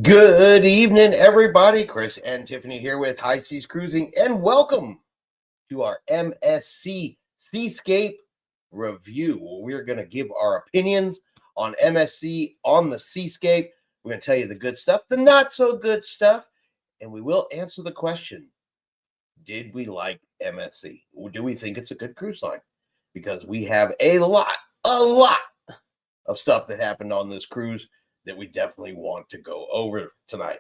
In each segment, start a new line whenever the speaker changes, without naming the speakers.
Good evening, everybody. Chris and Tiffany here with High Seas Cruising, and welcome to our MSC Seascape review. We're going to give our opinions on MSC on the Seascape. We're going to tell you the good stuff, the not so good stuff, and we will answer the question: did we like MSC? Or do we think it's a good cruise line? Because we have a lot of stuff that happened on this cruise that we definitely want to go over tonight.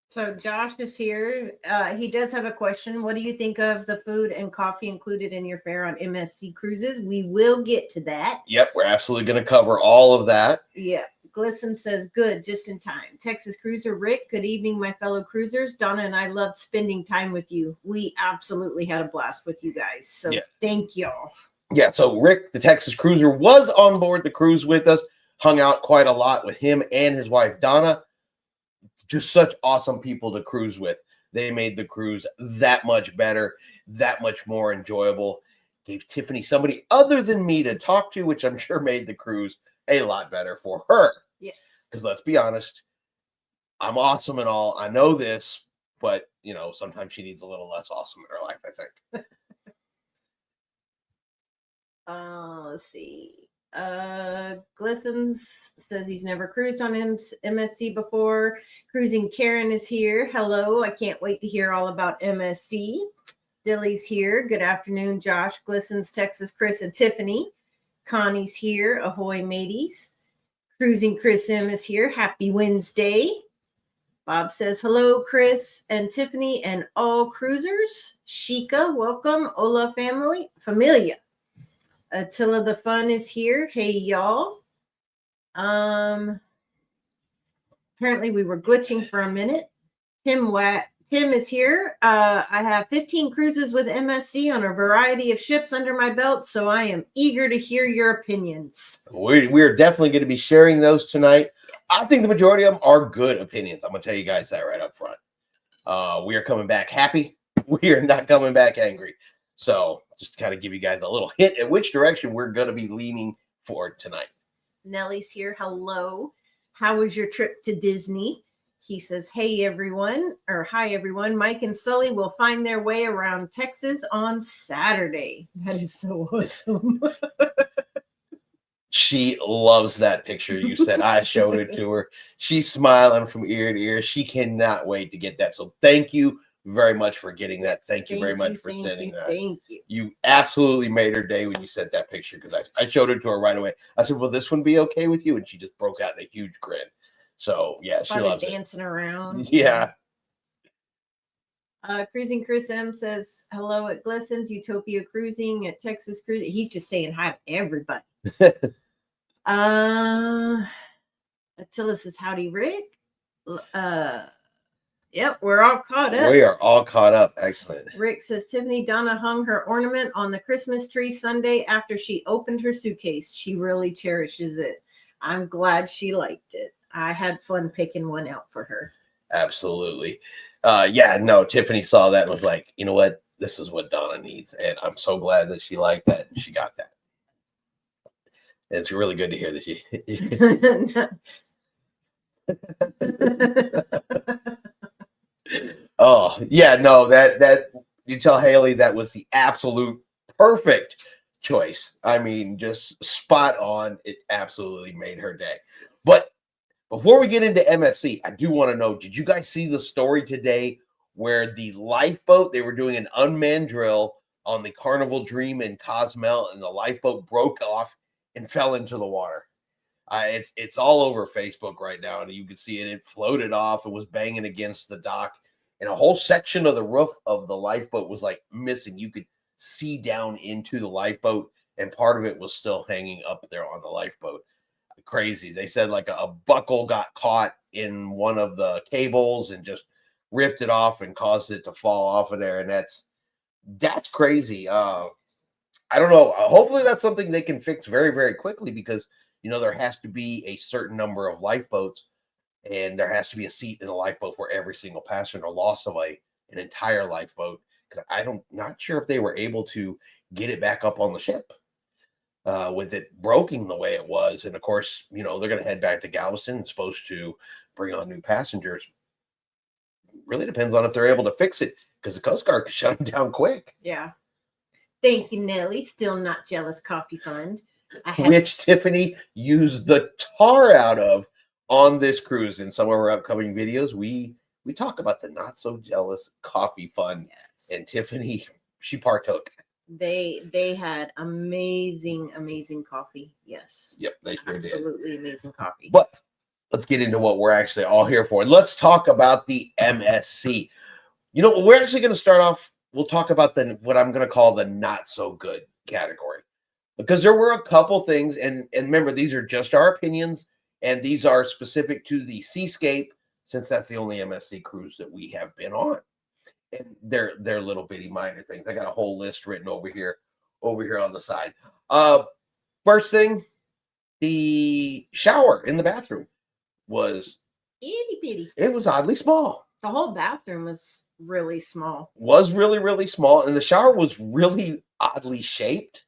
So Josh is here. He does have a question. What do you think of the food and coffee included in your fare on MSC cruises? We will get to that.
Yep, we're absolutely going to cover all of that.
Yeah. Glisten says, good, just in time. Texas Cruiser Rick, good evening, my fellow cruisers. Donna and I loved spending time with you. We absolutely had a blast with you guys. So Thank y'all.
Yeah, so Rick, the Texas Cruiser, was on board the cruise with us, hung out quite a lot with him and his wife, Donna. Just such awesome people to cruise with. They made the cruise that much better, that much more enjoyable. Gave Tiffany somebody other than me to talk to, which I'm sure made the cruise a lot better for her.
Yes.
Because let's be honest, I'm awesome and all. I know this, but, sometimes she needs a little less awesome in her life, I think.
Let's see. Glistens says he's never cruised on MSC before. Cruising Karen is here. Hello. I can't wait to hear all about MSC. Dilly's here. Good afternoon, Josh, Glistens, Texas, Chris, and Tiffany. Connie's here. Ahoy, mateys. Cruising Chris M is here. Happy Wednesday. Bob says, hello, Chris and Tiffany and all cruisers. Shika, welcome. Ola familia. Attila the Fun is here. Hey, y'all. Apparently we were glitching for a minute. Tim is here. I have 15 cruises with MSC on a variety of ships under my belt, so I am eager to hear your opinions.
We're definitely going to be sharing those tonight. I think the majority of them are good opinions. I'm going to tell you guys that right up front. We are coming back happy. We are not coming back angry. So just to kind of give you guys a little hint at which direction we're going to be leaning for tonight.
Nellie's here. Hello. How was your trip to Disney? He says, hey, everyone, or hi, everyone. Mike and Sully will find their way around Texas on Saturday. That is so awesome.
She loves that picture you said. I showed it to her. She's smiling from ear to ear. She cannot wait to get that. So thank you very much for getting that. Thank you very much for sending that.
Thank you.
You absolutely made her day when you sent that picture, because I showed it to her right away. I said, will this one be okay with you? And she just broke out in a huge grin. So yeah, she loves it.
Dancing around.
Yeah.
Cruising Chris M says, hello at Glistens, Utopia Cruising at Texas Cruising. He's just saying hi to everybody. Attila says, howdy, Rick. Yep, we're all caught up.
We are all caught up. Excellent.
Rick says, Tiffany, Donna hung her ornament on the Christmas tree Sunday after she opened her suitcase. She really cherishes it. I'm glad she liked it. I had fun picking one out for her.
Absolutely. Tiffany saw that and was like, you know what? This is what Donna needs. And I'm so glad that she liked that and she got that. And it's really good to hear that she... Oh, yeah, no, that you tell Haley that was the absolute perfect choice. I mean, just spot on. It absolutely made her day. But before we get into MSC, I do want to know, did you guys see the story today where the lifeboat, they were doing an unmanned drill on the Carnival Dream in Cozumel, and the lifeboat broke off and fell into the water? It's all over Facebook right now, and you can see it. It floated off. It was banging against the dock, and a whole section of the roof of the lifeboat was like missing. You could see down into the lifeboat, and part of it was still hanging up there on the lifeboat. Crazy. They said like a buckle got caught in one of the cables and just ripped it off and caused it to fall off of there. And that's crazy. I don't know. Hopefully that's something they can fix very, very quickly, because there has to be a certain number of lifeboats, and there has to be a seat in a lifeboat for every single passenger. Loss of an entire lifeboat, because not sure if they were able to get it back up on the ship. with it broken the way it was. And of course, they're going to head back to Galveston and supposed to bring on new passengers. Really depends on if they're able to fix it, because the Coast Guard could shut them down quick.
Yeah. Thank you, Nelly. Still not jealous coffee fund.
Which Tiffany used the tar out of on this cruise. In some of our upcoming videos, we talk about the not so jealous coffee fund. Yes. And Tiffany, she partook.
They had amazing coffee. Yes.
Yep, they sure did.
Absolutely amazing coffee.
But let's get into what we're actually all here for. Let's talk about the MSC. We're actually going to start off. We'll talk about what I'm going to call the not so good category, because there were a couple things, and remember, these are just our opinions, and these are specific to the Seascape, since that's the only MSC cruise that we have been on. And they're little bitty minor things. I got a whole list written over here on the side. First thing, the shower in the bathroom was
itty bitty.
It was oddly small.
The whole bathroom was really small.
Was really, really small, and the shower was really oddly shaped,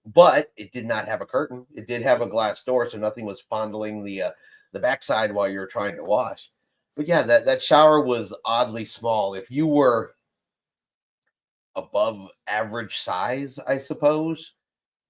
but it did not have a curtain. It did have a glass door, so nothing was fondling the backside while you were trying to wash. But yeah, that shower was oddly small. If you were above average size, I suppose,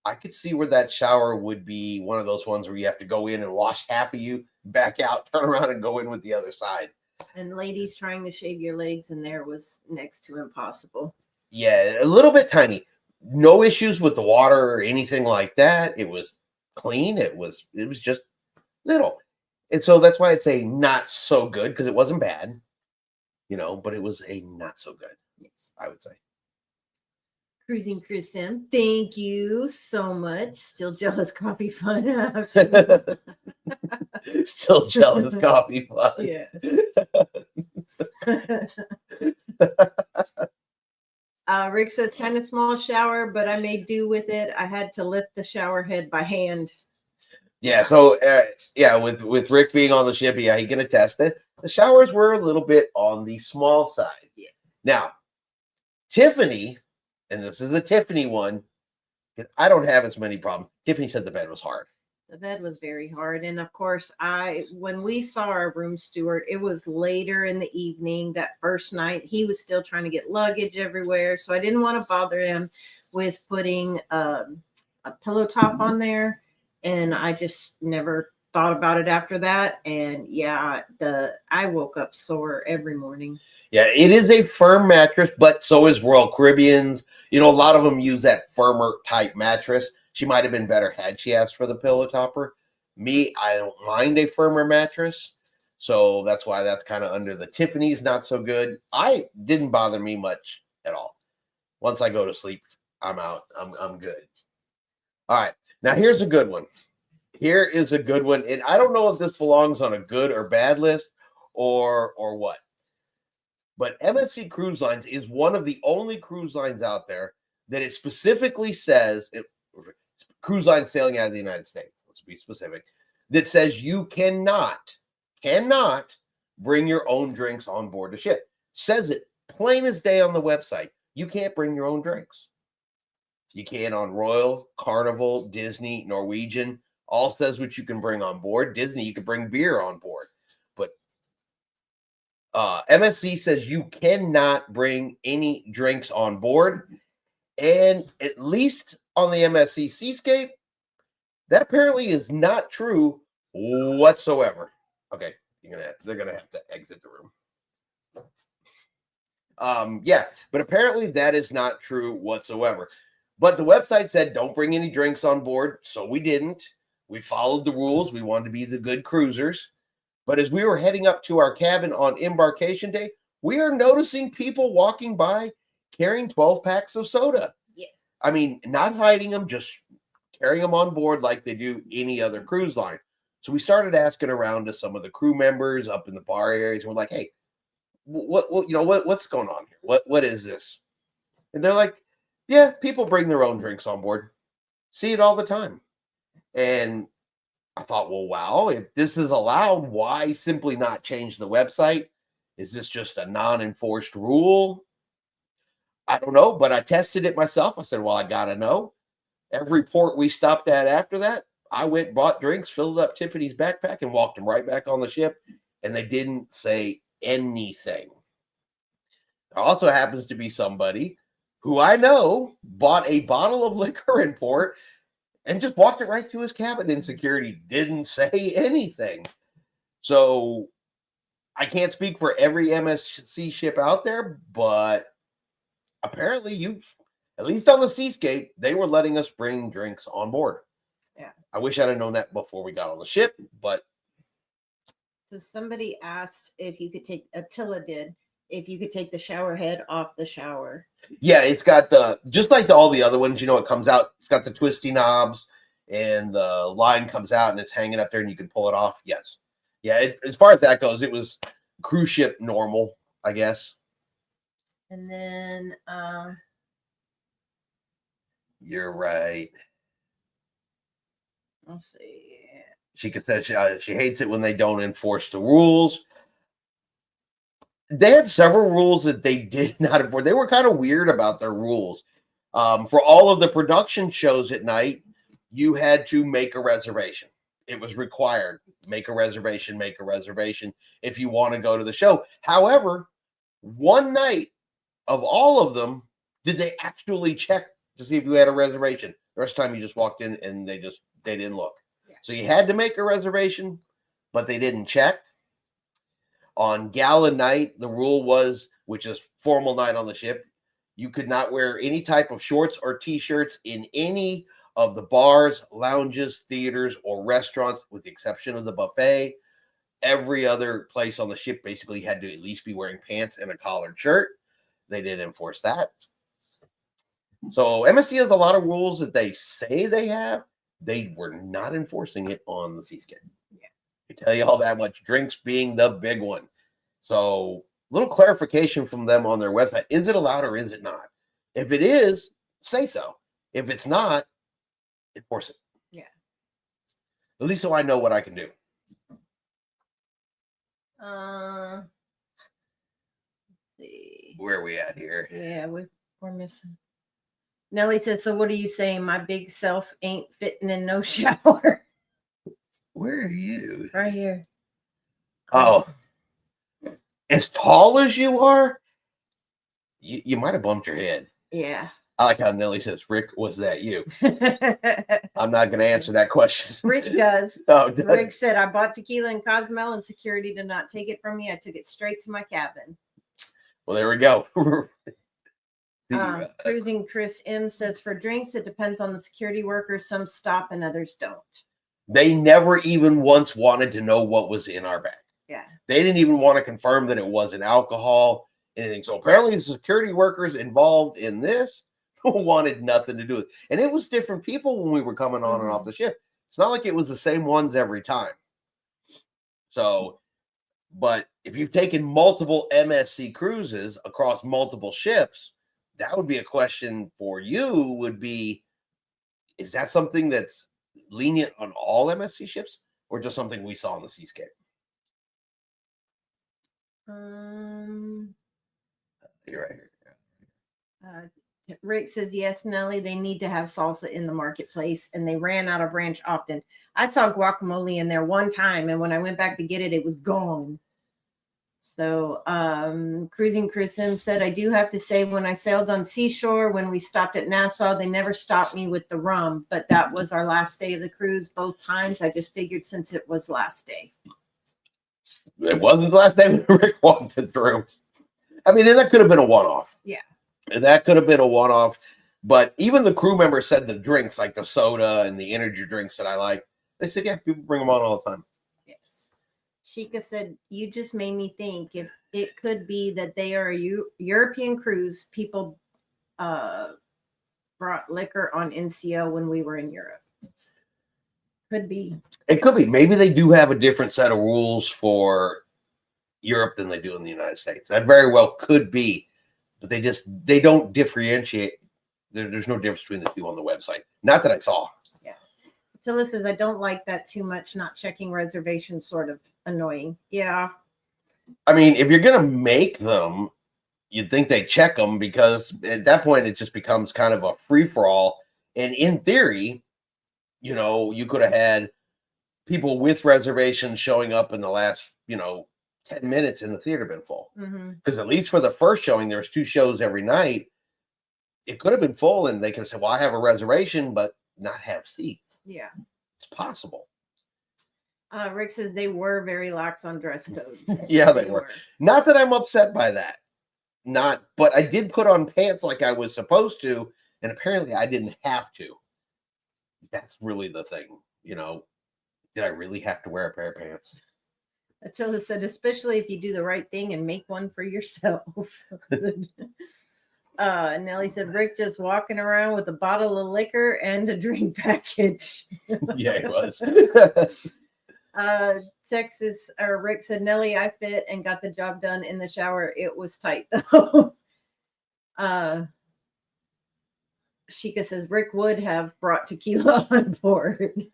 I could see where that shower would be one of those ones where you have to go in and wash half of you, back out, turn around, and go in with the other side.
And ladies trying to shave your legs in there was next to impossible.
Yeah, a little bit tiny. No issues with the water or anything like that. It was clean. It was just little. And so that's why it's a not so good, because it wasn't bad, but it was a not so good. Yes, I would say.
Cruising Chris Sim, thank you so much. Still jealous coffee fun.
Still jealous coffee fun.
Yes. Rick says kind of small shower, but I made do with it. I had to lift the shower head by hand.
Yeah, so with Rick being on the ship, he can attest that the showers were a little bit on the small side.
Yeah.
Now, Tiffany, and this is the Tiffany one, because I don't have as many problems. Tiffany said the bed was hard.
The bed was very hard. And of course, when we saw our room steward, it was later in the evening that first night. He was still trying to get luggage everywhere. So I didn't want to bother him with putting a pillow top on there. And I just never thought about it after that. And yeah, I woke up sore every morning.
Yeah, it is a firm mattress, but so is Royal Caribbean's. A lot of them use that firmer type mattress. She might have been better had she asked for the pillow topper. Me, I don't mind a firmer mattress. So that's why that's kind of under the Tiffany's not so good. I didn't bother me much at all. Once I go to sleep, I'm out. I'm good. All right. Now, here's a good one. Here is a good one. And I don't know if this belongs on a good or bad list or what. But MSC Cruise Lines is one of the only cruise lines out there that it specifically says, cruise lines sailing out of the United States, let's be specific, that says you cannot bring your own drinks on board the ship. Says it plain as day on the website. You can't bring your own drinks. You can on Royal, Carnival, Disney, Norwegian. All says what you can bring on board. Disney, you can bring beer on board. But MSC says you cannot bring any drinks on board. And at least on the MSC Seascape, that apparently is not true whatsoever. Okay, they're gonna have to exit the room. Yeah, but apparently that is not true whatsoever. But the website said don't bring any drinks on board, so we didn't. We followed the rules. We wanted to be the good cruisers. But as we were heading up to our cabin on embarkation day, we are noticing people walking by carrying 12 packs of soda.
Yes.
I mean, not hiding them, just carrying them on board like they do any other cruise line. So we started asking around to some of the crew members up in the bar areas. And we're like, hey, what's going on here? What is this? And they're like, yeah, people bring their own drinks on board. See it all the time. And I thought, well, wow, if this is allowed, why simply not change the website? Is this just a non-enforced rule? I don't know, but I tested it myself. I said, well, I got to know. Every port we stopped at after that, I went, bought drinks, filled up Tiffany's backpack, and walked them right back on the ship. And they didn't say anything. There also happens to be somebody who I know bought a bottle of liquor in port and just walked it right to his cabin in security. Didn't say anything. So I can't speak for every MSC ship out there, but apparently at least on the Seascape, they were letting us bring drinks on board.
Yeah.
I wish I'd have known that before we got on the ship, but.
So somebody asked if you could take, Attila did, if you could take the shower head off the shower.
Yeah, it's got just like all the other ones, it comes out, it's got the twisty knobs and the line comes out and it's hanging up there and you can pull it off. Yes. Yeah, as far as that goes, it was cruise ship normal, I guess.
And then
you're right.
Let's see.
She could say she hates it when they don't enforce the rules. They had several rules that they did not enforce. They were kind of weird about their rules. For all of the production shows at night, you had to make a reservation. It was required. Make a reservation if you want to go to the show. However, one night of all of them, did they actually check to see if you had a reservation? The rest of the time you just walked in and they didn't look. Yeah. So you had to make a reservation, but they didn't check. On gala night, the rule was, which is formal night on the ship, you could not wear any type of shorts or t-shirts in any of the bars, lounges, theaters, or restaurants, with the exception of the buffet. Every other place on the ship basically had to at least be wearing pants and a collared shirt. They didn't enforce that. So MSC has a lot of rules that they say they have. They were not enforcing it on the Seascape. Yeah. I tell you all that much, drinks being the big one. So little clarification from them on their website. Is it allowed or is it not? If it is, say so. If it's not, enforce it.
Yeah.
At least so I know what I can do.
Let's see.
Where are we at here?
Yeah, we're missing. Nellie says, so what are you saying? My big self ain't fitting in no shower.
Where are you?
Right here.
Oh. As tall as you are, you might have bumped your head.
Yeah.
I like how Nellie says, Rick, was that you? I'm not going to answer that question.
Rick does.
Oh,
Rick said, I bought tequila in Cozumel and security did not take it from me. I took it straight to my cabin.
Well, there we go.
Cruising Chris M says, for drinks, it depends on the security workers. Some stop and others don't.
They never even once wanted to know what was in our bag.
Yeah.
They didn't even want to confirm that it wasn't alcohol, anything. So apparently the security workers involved in this wanted nothing to do with it. And it was different people when we were coming on and off the ship. It's not like it was the same ones every time. So, but if you've taken multiple MSC cruises across multiple ships, that would be a question for you would be, is that something that's lenient on all MSC ships or just something we saw on the Seascape? You're right here.
Rick says, yes, Nellie, they need to have salsa in the marketplace, and they ran out of ranch often. I saw guacamole in there one time, and when I went back to get it, it was gone. So Cruising Chris M said, I do have to say, when I sailed on Seashore, when we stopped at Nassau, they never stopped me with the rum, but that was our last day of the cruise both times. I just figured since it was last day.
It wasn't the last day Rick walked it through. I mean, and that could have been a one-off.
Yeah.
And that could have been a one-off. But even the crew members said the drinks, like the soda and the energy drinks that I like, they said, yeah, people bring them on all the time.
Yes. Sheikah said, you just made me think if it could be that they are a European cruise, people brought liquor on NCL when we were in Europe. Could be.
It could be. Maybe they do have a different set of rules for Europe than they do in the United States. That very well could be. But they don't differentiate. There's no difference between the two on the website. Not that I saw.
Yeah. Tilla says, I don't like that too much. Not checking reservations, sort of annoying. Yeah.
I mean, if you're going to make them, you'd think they check them because at that point it just becomes kind of a free-for-all. And in theory, you could have had people with reservations showing up in the last, 10 minutes and the theater been full. Because at least for the first showing, there was 2 shows every night. It could have been full, and they could have said, well, I have a reservation, but not have seats.
Yeah.
It's possible.
Rick says they were very lax on dress code.
Yeah, they were. Not that I'm upset by that. But I did put on pants like I was supposed to, and apparently I didn't have to. That's really the thing, Did I really have to wear a pair of pants?
Attila said, especially if you do the right thing and make one for yourself. Nellie said, Rick just walking around with a bottle of liquor and a drink package.
Yeah, it was.
Rick said, Nellie, I fit and got the job done in the shower. It was tight though. Sheikah says, Rick would have brought tequila on board.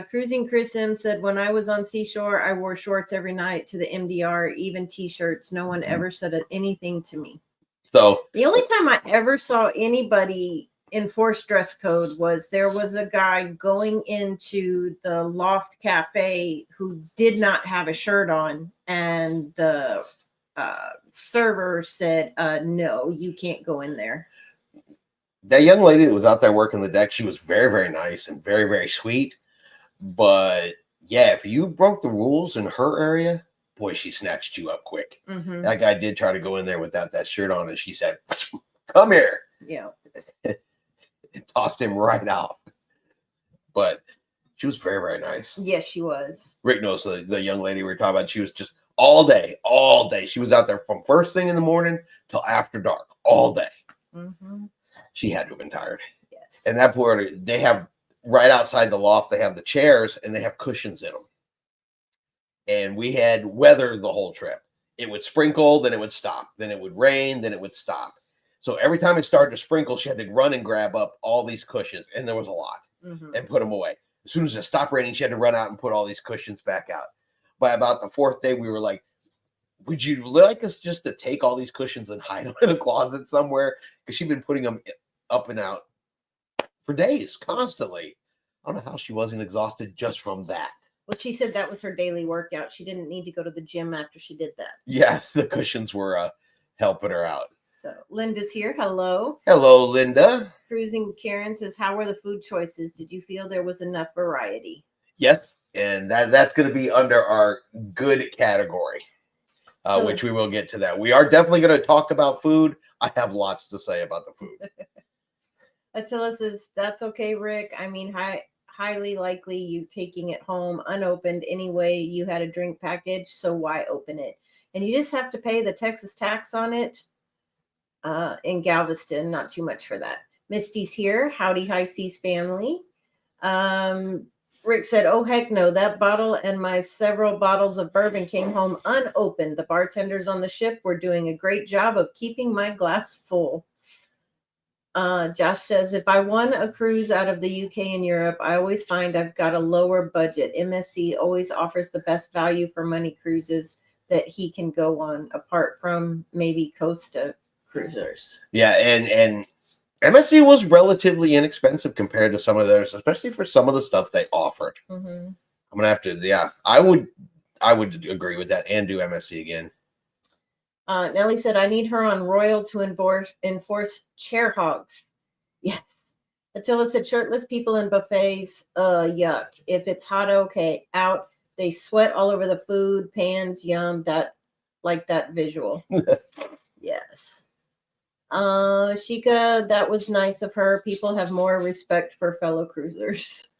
Cruising Chris M said, when I was on Seashore, I wore shorts every night to the MDR, even t-shirts. No one ever said anything to me.
So
the only time I ever saw anybody enforce dress code was there was a guy going into the Loft Cafe who did not have a shirt on, and the server said, no, you can't go in there.
That young lady that was out there working the deck, she was very, very nice and very, very sweet. But yeah, if you broke the rules in her area, boy, she snatched you up quick. That guy did try to go in there without that shirt on, and she said, come here.
Yeah.
And tossed him right out. But she was very, very nice.
Yes, she was.
Rick knows the young lady we were talking about. She was just all day. She was out there from first thing in the morning till after dark, all day. She had to have been tired.
Yes.
And that poor, they have right outside the loft, they have the chairs and they have cushions in them. And we had weather the whole trip. It would sprinkle, then it would stop. Then it would rain, then it would stop. So every time it started to sprinkle, she had to run and grab up all these cushions. And there was a lot. And put them away. As soon as it stopped raining, she had to run out and put all these cushions back out. By about the 4th day, we were like, would you like us just to take all these cushions and hide them in a closet somewhere? Because she'd been putting them up and out for days, constantly. I don't know how she wasn't exhausted just from that.
Well, she said that was her daily workout. She didn't need to go to the gym after she did that.
Yeah, the cushions were helping her out.
So Linda's here. Hello.
Hello, Linda.
Cruising Karen says, how were the food choices? Did you feel there was enough variety?
Yes, and that's going to be under our good category, which we will get to that. We are definitely going to talk about food. I have lots to say about the food.
Attila says, that's okay, Rick. I mean, highly likely you taking it home unopened anyway. You had a drink package, so why open it? And you just have to pay the Texas tax on it in Galveston. Not too much for that. Misty's here. Howdy, High Seas family. Rick said, oh, heck no. That bottle and my several bottles of bourbon came home unopened. The bartenders on the ship were doing a great job of keeping my glass full. Josh says, if I won a cruise out of the UK and Europe, I always find I've got a lower budget. MSC always offers the best value for money cruises that he can go on, apart from maybe Costa Cruisers.
Yeah, and MSC was relatively inexpensive compared to some of theirs, especially for some of the stuff they offered. I'm gonna have to, yeah, I would agree with that and do MSC again.
Nellie said, I need her on Royal to enforce chair hogs. Yes. Attila said, shirtless people in buffets, yuck. If it's hot, okay. Out. They sweat all over the food, pans, yum. That visual. Yes. Sheikah, that was nice of her. People have more respect for fellow cruisers.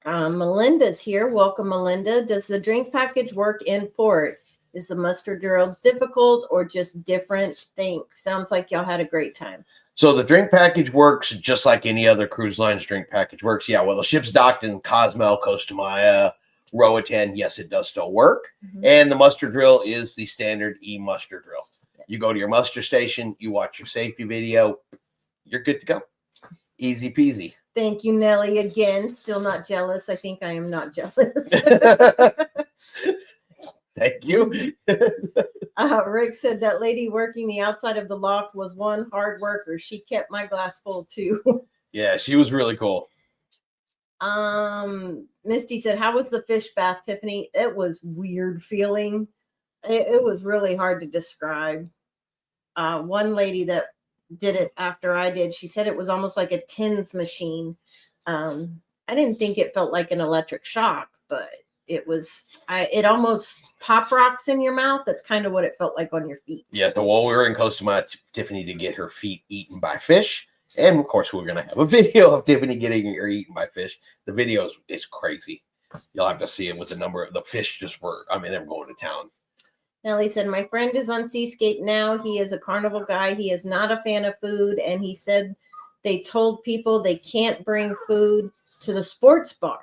Melinda's here. Welcome, Melinda. Does the drink package work in port? Is the mustard drill difficult or just different? Thanks. Sounds like y'all had a great time.
So the drink package works just like any other cruise line's drink package works. Yeah, well, the ship's docked in Cozumel, Costa Maya, Roatan. Yes, it does still work. And the muster drill is the standard e-muster drill. You go to your muster station, you watch your safety video, you're good to go. Easy peasy.
Thank you, Nellie. Again, still not jealous. I think I am not jealous.
Thank you.
Rick said that lady working the outside of the loft was one hard worker. She kept my glass full too.
Yeah, she was really cool.
Misty said, how was the fish bath, Tiffany? It was weird feeling. It was really hard to describe. One lady that did it after I did, she said it was almost like a tins machine. I didn't think it felt like an electric shock, but it almost pop rocks in your mouth. That's kind of what it felt like on your feet.
Yeah, so while we were in Costa Maya, Tiffany to get her feet eaten by fish. And of course, we're going to have a video of Tiffany getting her eaten by fish. The video is crazy. You'll have to see it with the number of the fish they were going to town.
Nellie said, my friend is on Seascape now. He is a carnival guy. He is not a fan of food. And he said they told people they can't bring food to the sports bar.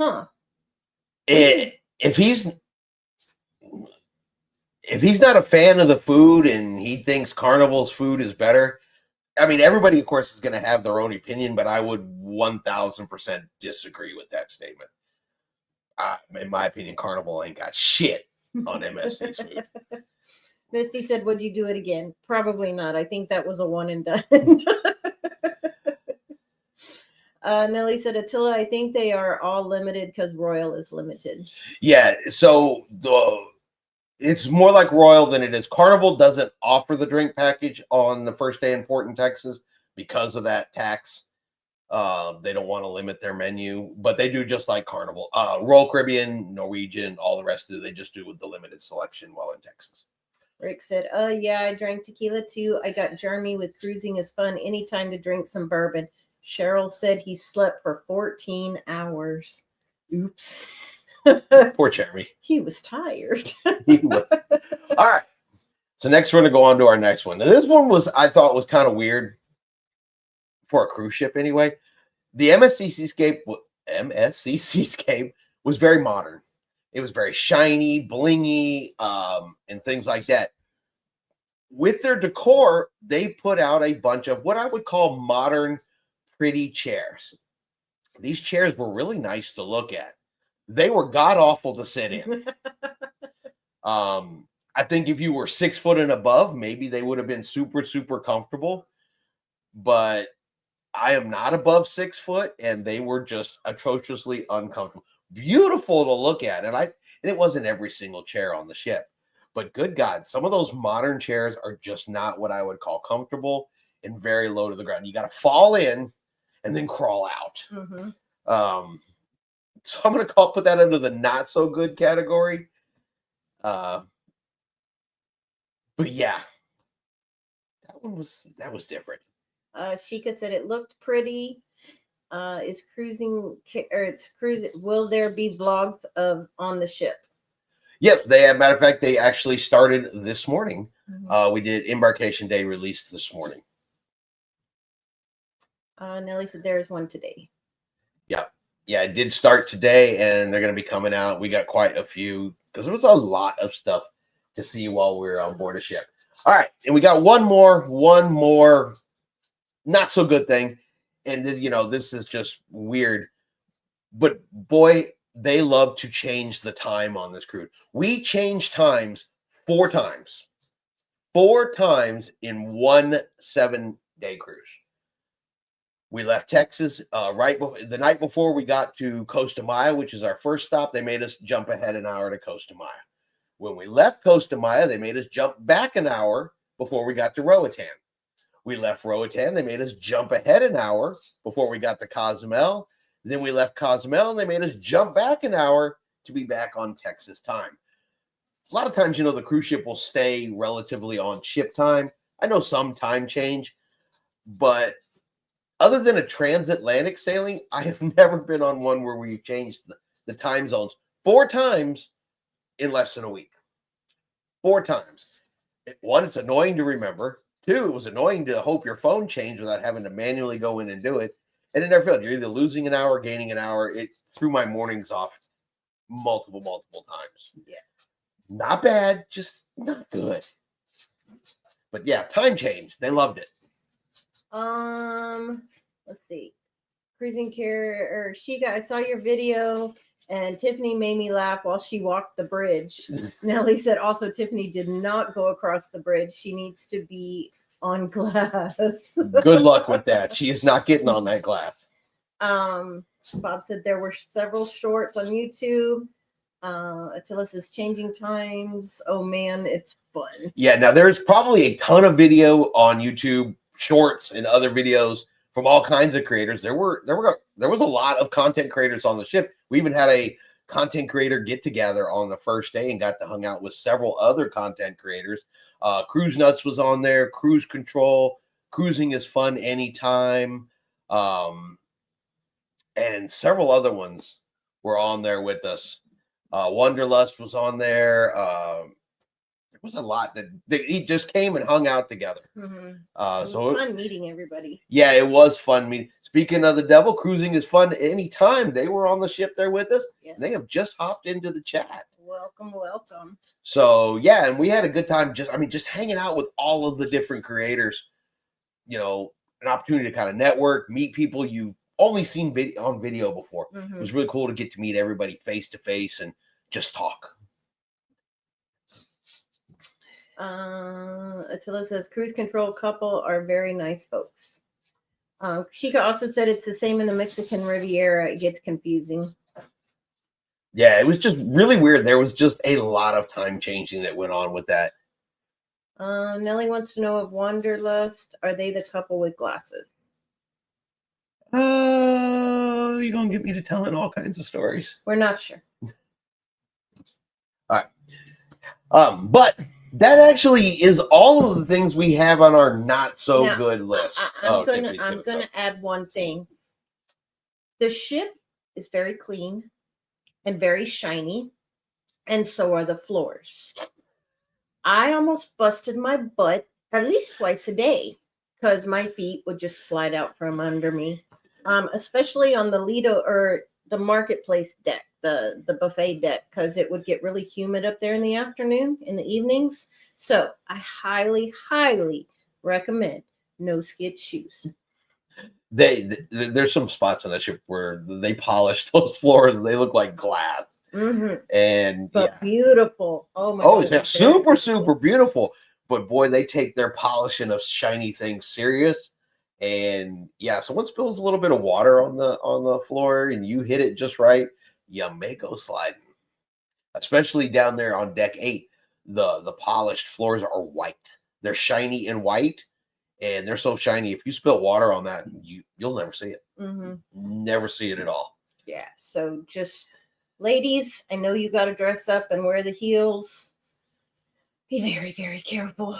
Huh.
If he's not a fan of the food and he thinks Carnival's food is better, I mean, everybody, of course, is going to have their own opinion, but I would 1,000% disagree with that statement. In my opinion, Carnival ain't got shit on MSC's food.
Misty said, would you do it again? Probably not. I think that was a one and done. Nellie said, Attila, I think they are all limited because Royal is limited.
Yeah, so it's more like Royal than it is. Carnival doesn't offer the drink package on the first day in port in Texas because of that tax. They don't want to limit their menu, but they do just like Carnival. Royal Caribbean, Norwegian, all the rest of it, they just do with the limited selection while in Texas.
Rick said, yeah, I drank tequila too. I got Jeremy with cruising is fun. Anytime to drink some bourbon. Cheryl said he slept for 14 hours. Oops.
Poor Jeremy.
He was tired.
He was. All right. So next we're going to go on to our next one. Now, this one I thought was kind of weird for a cruise ship anyway. The MSC Seascape was very modern. It was very shiny, blingy, and things like that. With their decor, they put out a bunch of what I would call modern, pretty chairs. These chairs were really nice to look at. They were god-awful to sit in. I think if you were 6 foot and above, maybe they would have been super, super comfortable. But I am not above 6 foot, and they were just atrociously uncomfortable. Beautiful to look at. And it wasn't every single chair on the ship. But good God, some of those modern chairs are just not what I would call comfortable and very low to the ground. You got to fall in and then crawl out.
Mm-hmm.
So I'm going to put that under the not so good category. But yeah, that was different.
Sheikah said it looked pretty. It's cruising. Will there be vlogs on the ship?
Yep, matter of fact, they actually started this morning. Mm-hmm. We did embarkation day release this morning.
Nellie said there is one today.
Yeah, it did start today, and they're going to be coming out. We got quite a few because there was a lot of stuff to see while we were on board a ship. All right, and we got one more not so good thing, and this is just weird, but boy, they love to change the time on this cruise. We changed times 4 times in one 7-day cruise. We left Texas the night before we got to Costa Maya, which is our first stop. They made us jump ahead an hour to Costa Maya. When we left Costa Maya, they made us jump back an hour before we got to Roatan. We left Roatan. They made us jump ahead an hour before we got to Cozumel. Then we left Cozumel, and they made us jump back an hour to be back on Texas time. A lot of times, the cruise ship will stay relatively on ship time. I know some time change, but other than a transatlantic sailing, I have never been on one where we changed the time zones 4 times in less than a week. 4 times. 1, it's annoying to remember. 2, it was annoying to hope your phone changed without having to manually go in and do it. And it never failed. You're either losing an hour, gaining an hour. It threw my mornings off multiple times.
Yeah.
Not bad, just not good. But yeah, time change. They loved it.
Let's see. Cruising care or Sheikah, I saw your video And Tiffany made me laugh while she walked the bridge. Nellie said also Tiffany did not go across the bridge. She needs to be on glass.
Good luck with that. She is not getting on that glass.
Bob said there were several shorts on YouTube. Attila says changing times. Oh man, it's fun.
Yeah, now there's probably a ton of video on YouTube, shorts and other videos from all kinds of creators. There was a lot of content creators on the ship. We even had a content creator get together on the first day and got to hang out with several other content creators. Cruise Nuts was on there, Cruise Control, Cruising is Fun Anytime, and several other ones were on there with us. Wanderlust was on there. There was a lot that he just came and hung out together.
Mm-hmm. It was fun meeting everybody.
Yeah, it was fun meeting. Speaking of the devil, Cruising is Fun Anytime. They were on the ship there with us. Yeah. They have just hopped into the chat.
Welcome, welcome.
So yeah, and we had a good time just hanging out with all of the different creators. You know, an opportunity to kind of network, meet people you've only seen on video before. Mm-hmm. It was really cool to get to meet everybody face to face and just talk.
Attila says cruise control couple are very nice folks. Sheikah also said it's the same in the Mexican Riviera. It gets confusing.
Yeah, it was just really weird. There was just a lot of time changing that went on with that.
Nellie wants to know of Wanderlust. Are they the couple with glasses?
You're gonna get me to telling all kinds of stories.
We're not sure.
All right. But that actually is all of the things we have on our not so good list.
I'm gonna add one thing. The ship is very clean and very shiny, and so are the floors. I almost busted my butt at least twice a day because my feet would just slide out from under me, especially on the Lido or the marketplace deck, the buffet deck, because it would get really humid up there in the afternoon, in the evenings. So I highly, highly recommend no skid shoes.
There's some spots on that ship where they polish those floors and they look like glass.
Mm-hmm.
And
beautiful. Oh my god.
Yeah, super beautiful. But boy, they take their polishing of shiny things serious. And yeah, someone spills a little bit of water on the floor and you hit it just right, you may go sliding. Especially down there on deck 8, the polished floors are white. They're shiny and white, and they're so shiny. If you spill water on that, you'll never see it. Mm-hmm. Never see it at all.
Yeah. So just ladies, I know you got to dress up and wear the heels. Be very, very careful.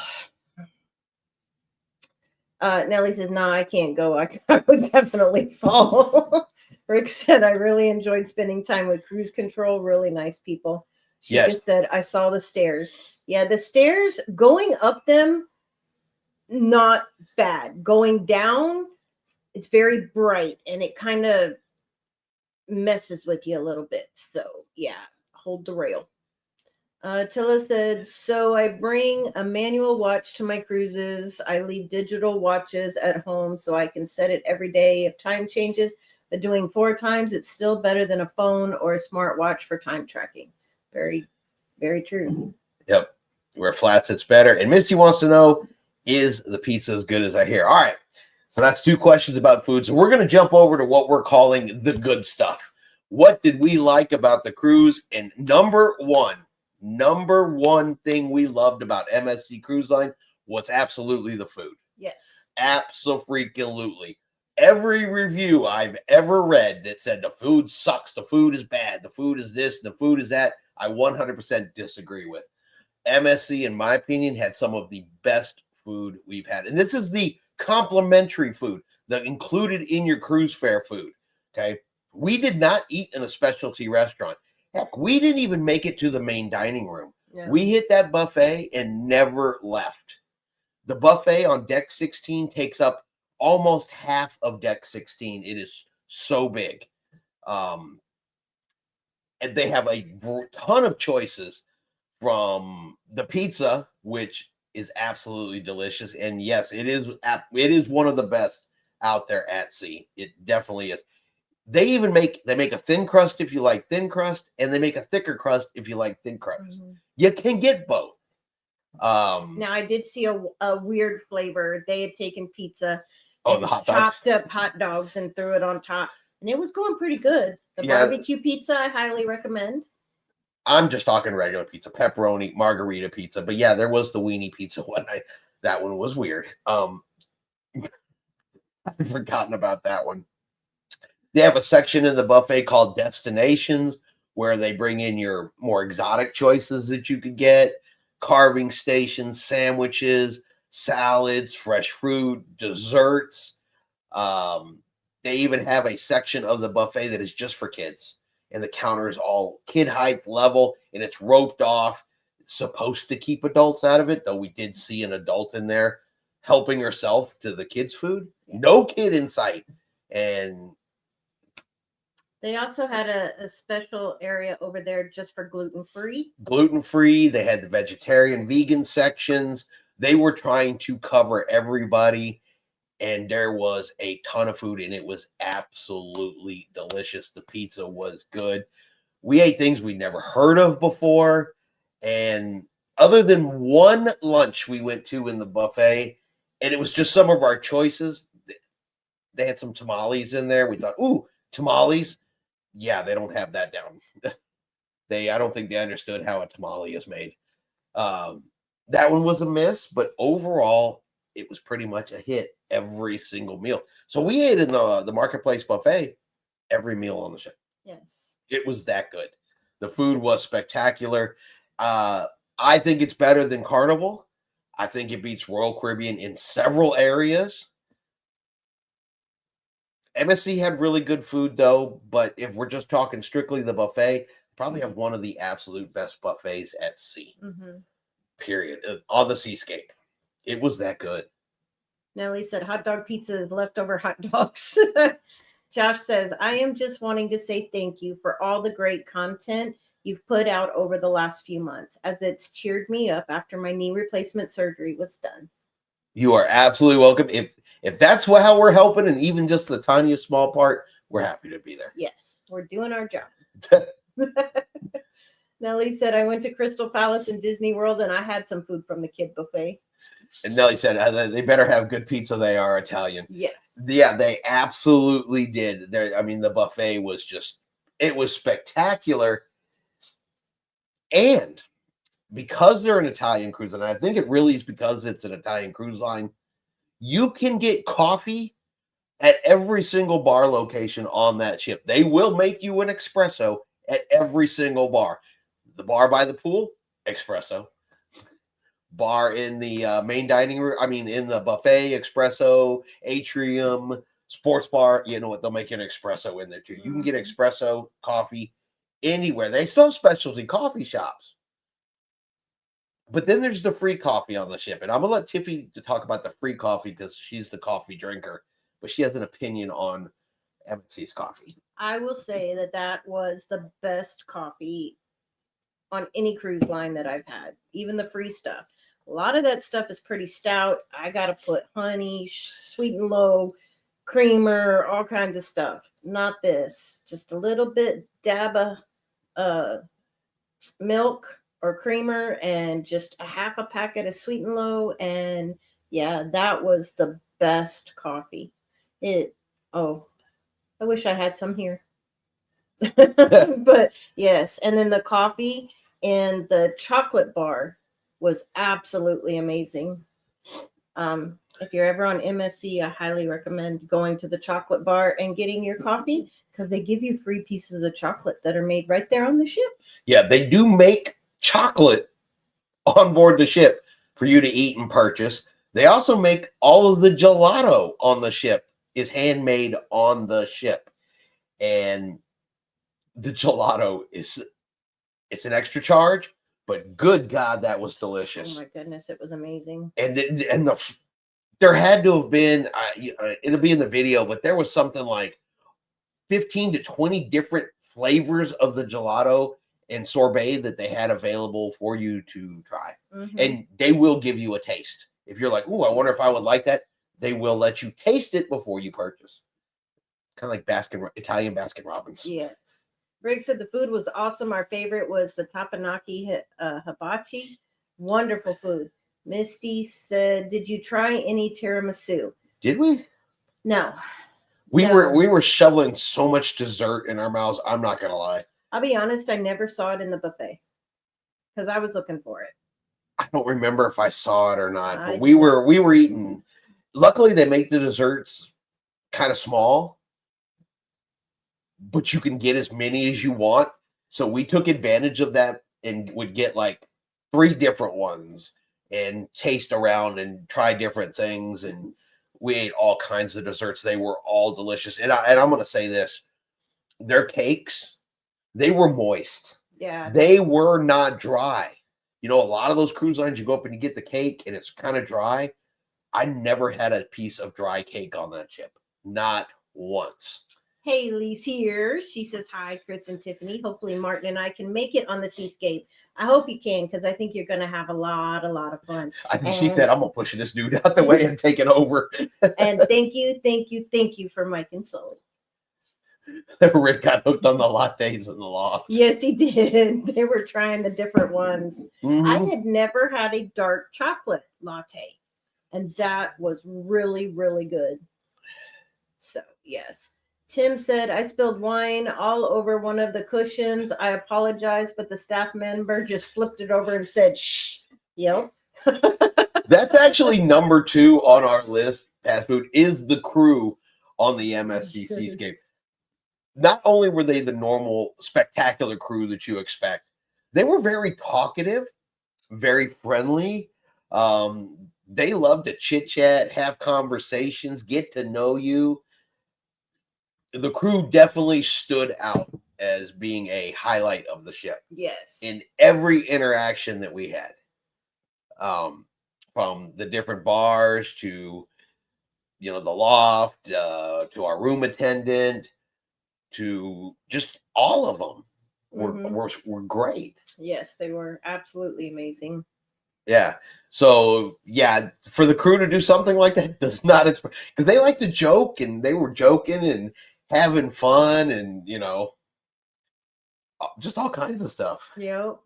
Nellie says, "No, I can't go. I would definitely fall." Rick said, "I really enjoyed spending time with cruise control. Really nice people." She just said, "I saw the stairs." Yeah, the stairs, going up them, not bad. Going down, it's very bright and it kind of messes with you a little bit. So yeah, hold the rail. Tilla said, "So I bring a manual watch to my cruises. I leave digital watches at home so I can set it every day if time changes. But doing 4 times, it's still better than a phone or a smart watch for time tracking." Very, very true.
Yep. Where flats, it's better. And Mitzi wants to know, is the pizza as good as I hear? All right. So that's 2 questions about food. So we're going to jump over to what we're calling the good stuff. What did we like about the cruise? And number one thing we loved about MSC Cruise Line was absolutely the food.
Yes.
Absolutely. Every review I've ever read that said the food sucks, the food is bad, the food is this, the food is that, I 100% disagree with. MSC, in my opinion, had some of the best food we've had. And this is the complimentary food that included in your cruise fare food. Okay. We did not eat in a specialty restaurant. Heck, we didn't even make it to the main dining room. Yeah. We hit that buffet and never left. The buffet on deck 16 takes up almost half of deck 16. It is so big. And they have a ton of choices, from the pizza, which is absolutely delicious. And yes, it is one of the best out there at sea. It definitely is. They make a thin crust if you like thin crust, and they make a thicker crust if you like thin crust. You can get both.
Now I did see a weird flavor. They had taken pizza
and the hot dogs,
chopped up hot dogs, and threw it on top, and it was going pretty good. The barbecue pizza I highly recommend.
I'm just talking regular pizza, pepperoni, margarita pizza. But yeah, there was the weenie pizza one night. That one was weird. I've forgotten about that one. They have a section in the buffet called Destinations where they bring in your more exotic choices that you could get, carving stations, sandwiches, salads, fresh fruit, desserts. They even have a section of the buffet that is just for kids. And the counter is all kid height level, and it's roped off. It's supposed to keep adults out of it, though we did see an adult in there helping herself to the kids' food. No kid in sight. And
they also had a special area over there just for gluten-free.
Gluten-free. They had the vegetarian, vegan sections. They were trying to cover everybody. And there was a ton of food, and it was absolutely delicious. The pizza was good. We ate things we never heard of before. And other than one lunch we went to in the buffet, and it was just some of our choices. They had some tamales in there. We thought, ooh, tamales. Yeah, they don't have that down. I don't think they understood how a tamale is made. That one was a miss, but overall, it was pretty much a hit every single meal. So we ate in the Marketplace buffet every meal on the ship.
Yes.
It was that good. The food was spectacular. I think it's better than Carnival. I think it beats Royal Caribbean in several areas. MSC had really good food, though, but if we're just talking strictly the buffet, probably have one of the absolute best buffets at sea. Period. On the Seascape. It was that good.
Nellie said hot dog pizza is leftover hot dogs. Josh says, I am just wanting to say thank you for all the great content you've put out over the last few months, as it's cheered me up after my knee replacement surgery was done.
You are absolutely welcome. If that's how we're helping, and even just the tiniest small part, we're happy to be there.
Yes, we're doing our job. Nellie said, I went to Crystal Palace and Disney World, and I had some food from the kid buffet.
And Nellie said, they better have good pizza. They are Italian.
Yes.
Yeah, they absolutely did. The buffet was it was spectacular. And because they're an Italian cruise, and I think it really is because it's an Italian cruise line, you can get coffee at every single bar location on that ship. They will make you an espresso at every single bar. The bar by the pool, espresso. Bar in the main dining room, in the buffet, espresso. Atrium, sports bar, you know what, they'll make an espresso in there too. You can get espresso coffee anywhere. They still have specialty coffee shops. But then there's the free coffee on the ship. And I'm going to let Tiffy to talk about the free coffee because she's the coffee drinker. But she has an opinion on MSC's coffee.
I will say that was the best coffee on any cruise line that I've had. Even the free stuff. A lot of that stuff is pretty stout. I got to put honey, sweet and low, creamer, all kinds of stuff. Not this. Just a little bit dab of milk or creamer and just a half a packet of sweet and low. And yeah, that was the best coffee. I wish I had some here. But yes. And then the coffee and the chocolate bar was absolutely amazing. If you're ever on MSC, I highly recommend going to the chocolate bar and getting your coffee because they give you free pieces of chocolate that are made right there on the ship.
Yeah, they do make chocolate on board the ship for you to eat and purchase. They also make all of the gelato on the ship is handmade on the ship. And the gelato it's an extra charge, but good God, that was delicious.
Oh my goodness, it was amazing.
And there had to have been, it'll be in the video, but there was something like 15 to 20 different flavors of the gelato and sorbet that they had available for you to try. And they will give you a taste. If you're like, ooh, I wonder if I would like that, they will let you taste it before you purchase. kind of like Italian Baskin Robbins.
Yeah. Rick said the food was awesome. Our favorite was the tapenaki hibachi. Wonderful food. Misty said, "Did you try any tiramisu?"
Did we?
No.
We were shoveling so much dessert in our mouths. I'm not gonna lie.
I'll be honest, I never saw it in the buffet because I was looking for it.
I don't remember if I saw it or not, but we were eating. Luckily, they make the desserts kind of small, but you can get as many as you want. So we took advantage of that and would get like 3 different ones and taste around and try different things. And we ate all kinds of desserts. They were all delicious. And I'm going to say this, their cakes, they were moist.
Yeah.
They were not dry. You know, a lot of those cruise lines, you go up and you get the cake and it's kind of dry. I never had a piece of dry cake on that ship. Not once.
Haley's here. She says, "Hi, Chris and Tiffany. Hopefully Martin and I can make it on the Seascape. I hope you can, because I think you're going to have a lot of fun."
I think she said, "I'm going to push this dude out the way and take it over."
And thank you for Mike and Sully.
Rick got hooked on the lattes in the loft.
Yes, he did. They were trying the different ones.
Mm-hmm.
I had never had a dark chocolate latte, and that was really, really good. So, yes. Tim said, "I spilled wine all over one of the cushions. I apologize, but the staff member just flipped it over and said, 'Shh.'" Yep.
That's actually number 2 on our list. Fast food is the crew on the MSC Seascape. Not only were they the normal spectacular crew that you expect, they were very talkative, very friendly. They love to chit chat, have conversations, get to know you. The crew definitely stood out as being a highlight of the ship.
Yes.
In every interaction that we had, from the different bars to, you know, the loft, to our room attendant, to just all of them were great.
Yes, they were absolutely amazing.
Yeah. So yeah, for the crew to do something like that does not, because they like to joke, and they were joking and having fun, and you know, just all kinds of stuff.
Yep.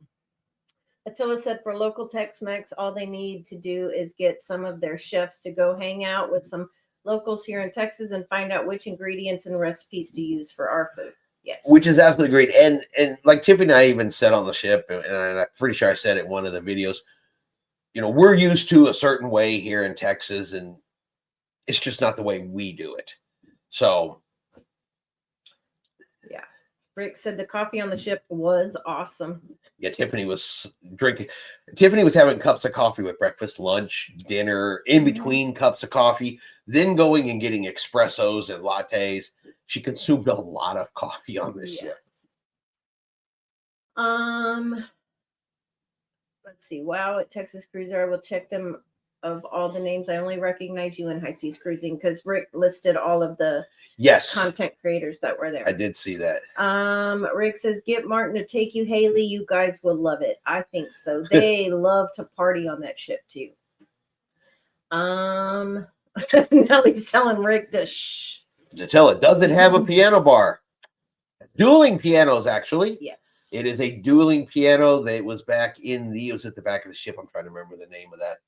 Attila said for local Tex-Mex, all they need to do is get some of their chefs to go hang out with some locals here in Texas and find out which ingredients and recipes to use for our food. Yes.
Which is absolutely great. And like Tiffany and I even said on the ship, and I'm pretty sure I said it in one of the videos, you know, we're used to a certain way here in Texas, and it's just not the way we do it. So
yeah. Rick said the coffee on the ship was awesome.
Yeah, Tiffany was having cups of coffee with breakfast, lunch, dinner, in between cups of coffee, then going and getting espressos and lattes. She consumed a lot of coffee on this ship.
Let's see. Wow, at Texas Cruiser, I will check them. Of all the names, I only recognize you in High Seas Cruising because Rick listed all of the content creators that were there.
I did see that.
Rick says, "Get Martin to take you, Haley. You guys will love it." I think so. They love to party on that ship too. Nellie's telling Rick to shh.
To tell it doesn't have a piano bar. Dueling pianos, actually.
Yes.
It is a dueling piano. That was back in it was at the back of the ship. I'm trying to remember the name of that.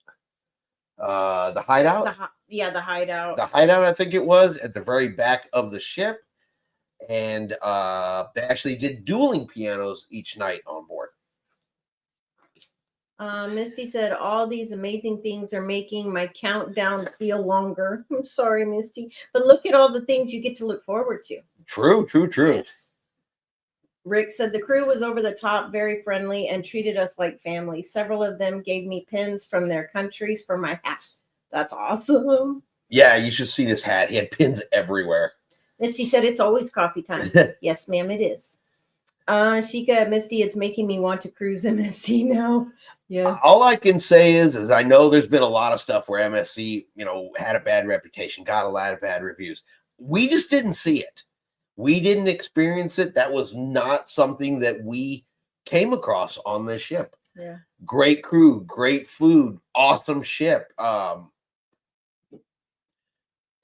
The hideout.
The hideout.
The hideout, I think it was at the very back of the ship, and they actually did dueling pianos each night on board.
Misty said, "All these amazing things are making my countdown feel longer." I'm sorry, Misty, but look at all the things you get to look forward to.
True.
Yes. Rick said the crew was over the top, very friendly, and treated us like family. Several of them gave me pins from their countries for my hat. That's awesome.
Yeah, you should see this hat. He had pins everywhere.
Misty said it's always coffee time. Yes, ma'am, it is. Sheikah, Misty, it's making me want to cruise MSC now. Yeah.
All I can say is I know there's been a lot of stuff where MSC, you know, had a bad reputation, got a lot of bad reviews. We just didn't see it. We didn't experience it. That was not something that we came across on this ship.
Yeah.
Great crew, great food, awesome ship. I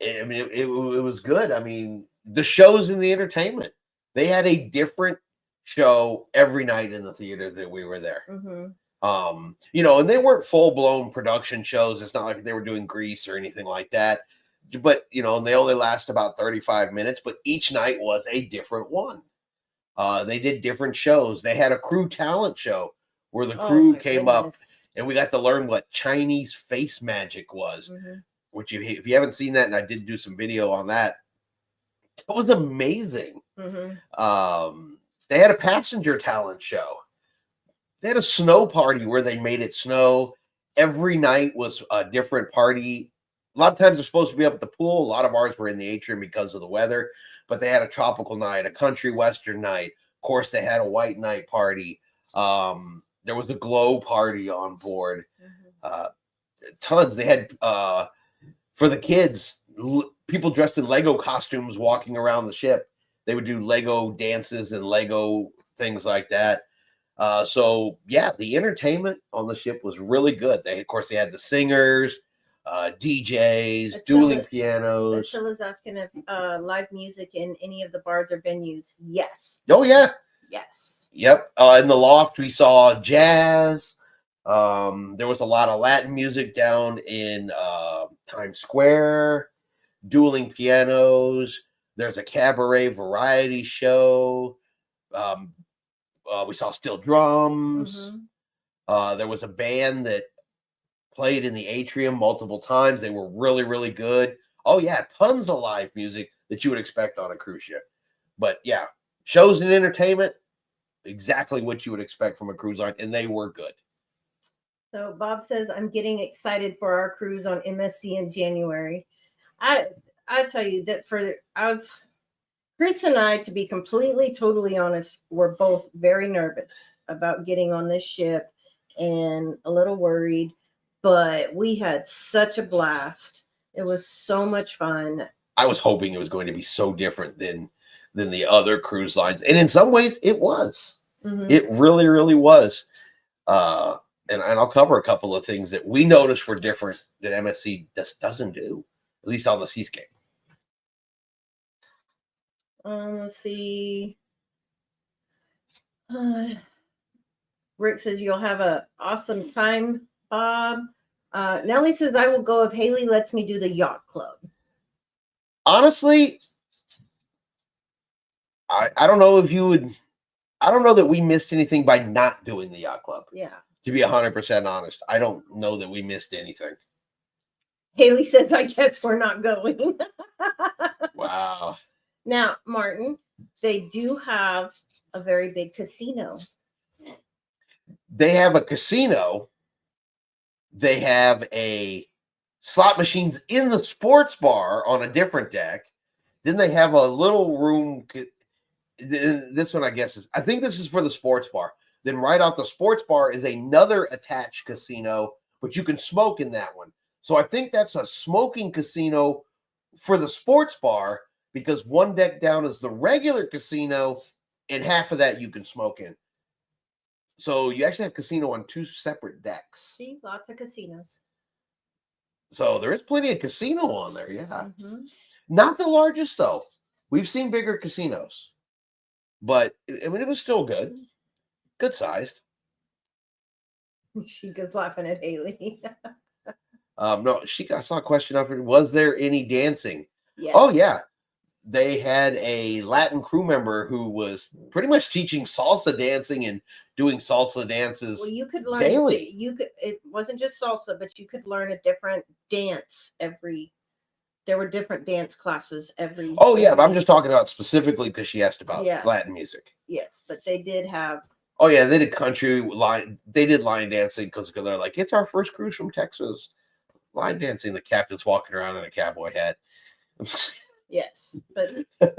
mean, it was good. I mean, the shows and the entertainment. They had a different show every night in the theater that we were there. You know, and they weren't full-blown production shows. It's not like they were doing Grease or anything like that. But, you know, and they only last about 35 minutes, but each night was a different one. They did different shows. They had a crew talent show where the crew came up and we got to learn what Chinese face magic was, which if you haven't seen that, and I did do some video on that, it was amazing. They had a passenger talent show. They had a snow party where they made it snow. Every night was a different party. A lot of times they're supposed to be up at the pool. A lot of ours were in the atrium because of the weather, but they had a tropical night, a country western night. Of course, they had a white night party. There was a glow party on board. Tons. They had, for the kids, people dressed in Lego costumes walking around the ship. They would do Lego dances and Lego things like that. So yeah, the entertainment on the ship was really good. Of course, they had the singers, DJs, dueling pianos.
Attila's asking if live music in any of the bars or venues. Yes.
Oh yeah.
Yes.
Yep. In the loft, we saw jazz. There was a lot of Latin music down in Times Square, dueling pianos. There's a cabaret variety show. We saw steel drums. There was a band that played in the atrium multiple times. They were really, really good. Oh, yeah, tons of live music that you would expect on a cruise ship. But, yeah, shows and entertainment, exactly what you would expect from a cruise line, and they were good.
So Bob says, I'm getting excited for our cruise on MSC in January. I tell you that Chris and I, to be completely, totally honest, were both very nervous about getting on this ship and a little worried, but we had such a blast. It was so much fun.
I was hoping it was going to be so different than the other cruise lines. And in some ways it was. It really, really was. And I'll cover a couple of things that we noticed were different that MSC just doesn't do, at least on the Seascape.
Let's see. Rick says you'll have an awesome time, Bob. Nellie says I will go if Haley lets me do the yacht club.
Honestly, I don't know if you would. I don't know that we missed anything by not doing the yacht club.
Yeah.
To be 100% honest, I don't know that we missed anything.
Haley says, I guess we're not going.
Wow.
Now, Martin, they do have a very big casino.
They have a casino. They have a slot machines in the sports bar on a different deck. Then they have a little room. This one, I guess, I think this is for the sports bar. Then right off the sports bar is another attached casino, but you can smoke in that one. So I think that's a smoking casino for the sports bar, because one deck down is the regular casino, and half of that you can smoke in. So you actually have casino on two separate decks.
See, lots of casinos.
So there is plenty of casino on there, yeah. Not the largest, though. We've seen bigger casinos. But, I mean, it was still good. Good sized.
She goes laughing at Haley.
No, I saw a question up here. Was there any dancing?
Yeah.
Oh, yeah. They had a Latin crew member who was pretty much teaching salsa dancing and doing salsa dances.
Well, you could learn
daily.
It wasn't just salsa, but you could learn a different dance there were different dance classes every.
Oh, yeah, but I'm just talking about specifically because she asked about Latin music.
Yes, but they did have.
Oh, yeah, they did country line. They did line dancing because they're like, it's our first cruise from Texas. Line dancing. The captain's walking around in a cowboy hat.
Yes, but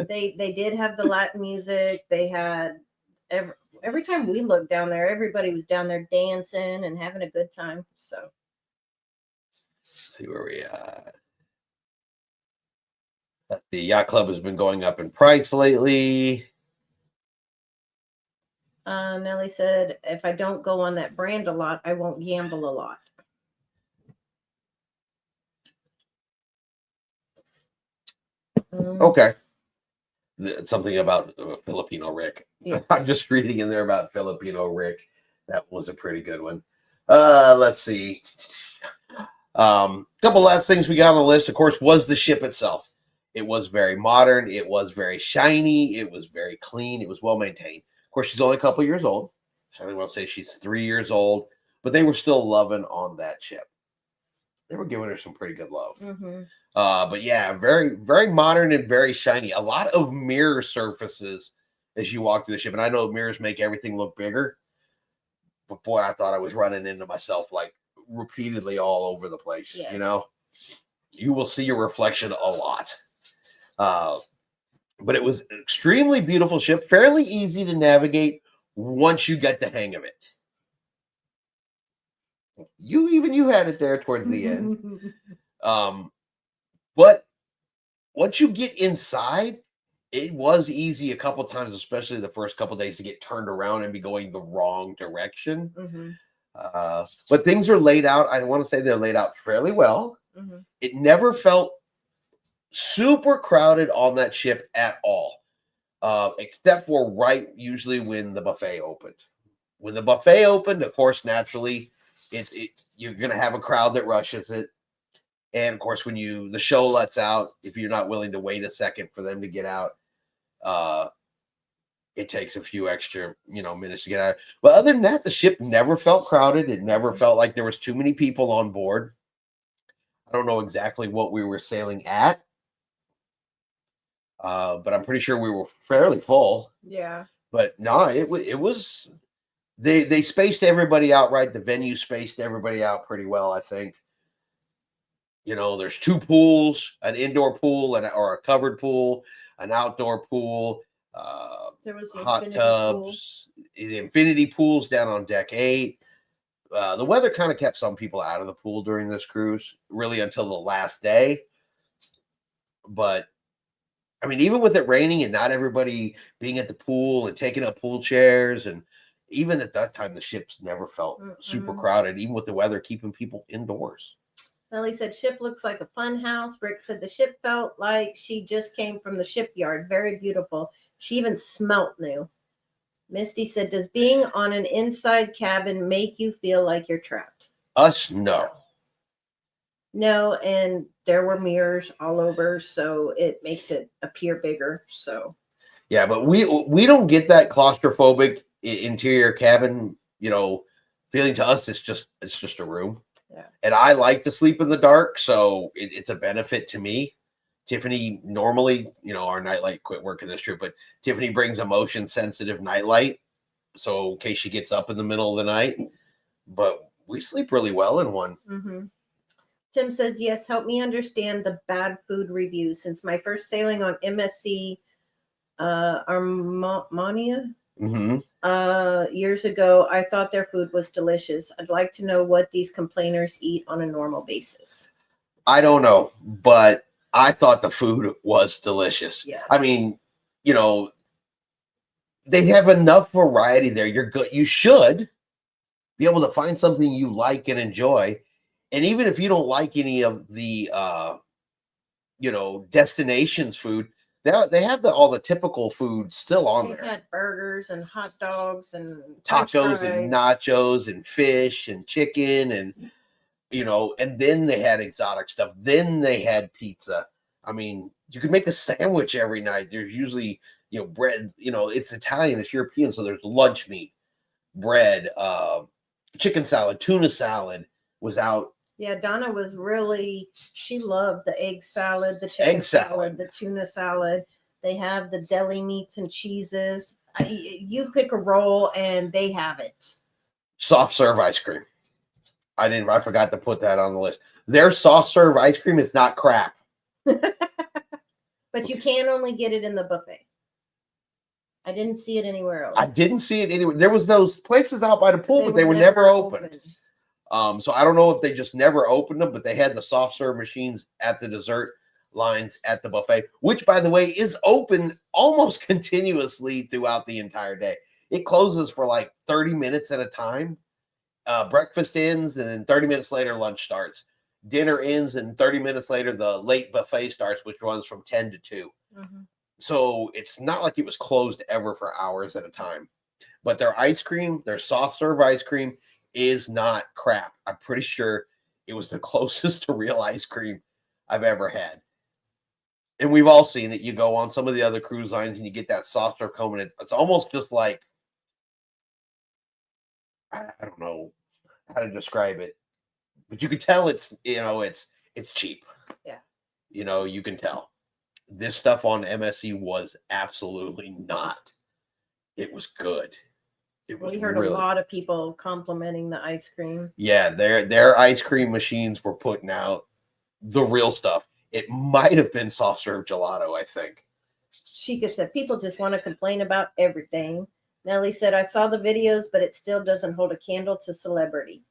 they did have the Latin music. They had every time we looked down there, everybody was down there dancing and having a good time. So
let's see where we are. The yacht club has been going up in price lately.
Nellie said, if I don't go on that brand a lot, I won't gamble a lot.
Okay. something about Filipino Rick.
Yeah.
I'm just reading in there about Filipino Rick. That was a pretty good one. Let's see. Couple last things we got on the list, of course, was the ship itself. It was very modern. It was very shiny. It was very clean. It was well maintained. Of course, she's only a couple years old. So I want to say she's 3 years old, but they were still loving on that ship. They were giving her some pretty good love.
Mm-hmm.
But yeah, very, very modern and very shiny. A lot of mirror surfaces as you walk through the ship. And I know mirrors make everything look bigger. But boy, I thought I was running into myself like repeatedly all over the place.
Yeah.
You know, you will see your reflection a lot. But it was an extremely beautiful ship, fairly easy to navigate once you get the hang of it. You had it there towards the end. But once you get inside, it was easy a couple times, especially the first couple days, to get turned around and be going the wrong direction.
Mm-hmm.
But things are laid out. I want to say they're laid out fairly well.
Mm-hmm.
It never felt super crowded on that ship at all, except for right usually when the buffet opened. When the buffet opened, of course, naturally, you're going to have a crowd that rushes it. And of course, when the show lets out, if you're not willing to wait a second for them to get out, it takes a few extra, minutes to get out. But other than that, the ship never felt crowded. It never felt like there was too many people on board. I don't know exactly what we were sailing at, but I'm pretty sure we were fairly full.
Yeah.
But no, it was. They spaced everybody out right. The venue spaced everybody out pretty well, I think. There's 2 pools, an indoor pool or a covered pool, an outdoor pool,
there was the
hot
infinity
tubs, the infinity pools down on deck 8. The weather kind of kept some people out of the pool during this cruise, really until the last day. But, I mean, even with it raining and not everybody being at the pool and taking up pool chairs, and even at that time, the ships never felt super crowded, even with the weather keeping people indoors.
Melly said, ship looks like a fun house. Rick said the ship felt like she just came from the shipyard. Very beautiful. She even smelt new. Misty said, does being on an inside cabin make you feel like you're trapped?
Us, no.
No, and there were mirrors all over, so it makes it appear bigger. So
yeah, but we don't get that claustrophobic interior cabin, feeling. To us, it's just a room.
Yeah.
And I like to sleep in the dark, so it's a benefit to me. Tiffany normally, our nightlight quit working this trip, but Tiffany brings a motion sensitive nightlight, so in case she gets up in the middle of the night. But we sleep really well in one.
Mm-hmm. Tim says, yes, help me understand the bad food review. Since my first sailing on MSC Armenia years ago, I thought their food was delicious. I'd like to know what these complainers eat on a normal basis.
I don't know, but I thought the food was delicious.
Yeah.
I mean, they have enough variety there. You're good. You should be able to find something you like and enjoy. And even if you don't like any of the, destinations food, they have all the typical food still on there.
They had burgers and hot dogs and
tacos and nachos and fish and chicken and, and then they had exotic stuff. Then they had pizza. I mean, you could make a sandwich every night. There's usually, bread, it's Italian, it's European. So there's lunch meat, bread, chicken salad, tuna salad was out.
Yeah, Donna was she loved the egg salad, the chicken salad, the tuna salad. They have the deli meats and cheeses. You pick a roll and they have it.
Soft serve ice cream. I forgot to put that on the list. Their soft serve ice cream is not crap.
But you can only get it in the buffet. I didn't see it anywhere else.
I didn't see it anywhere. There was those places out by the pool, but they were never open. So I don't know if they just never opened them, but they had the soft serve machines at the dessert lines at the buffet, which, by the way, is open almost continuously throughout the entire day. It closes for like 30 minutes at a time. Breakfast ends, and then 30 minutes later, lunch starts. Dinner ends, and 30 minutes later, the late buffet starts, which runs from 10 to 2. Mm-hmm. So it's not like it was closed ever for hours at a time. But their ice cream, their soft serve ice cream, is not crap. I'm pretty sure it was the closest to real ice cream I've ever had. And we've all seen it. You go on some of the other cruise lines and you get that soft serve cone, and it's almost just like, I don't know how to describe it, but you can tell it's cheap.
Yeah.
You can tell. This stuff on MSC was absolutely not. It was good.
We heard a lot of people complimenting the ice cream.
Yeah, their ice cream machines were putting out the real stuff. It might have been soft serve gelato, I think.
Sheikah said, people just want to complain about everything. Nellie said, I saw the videos, but it still doesn't hold a candle to celebrity.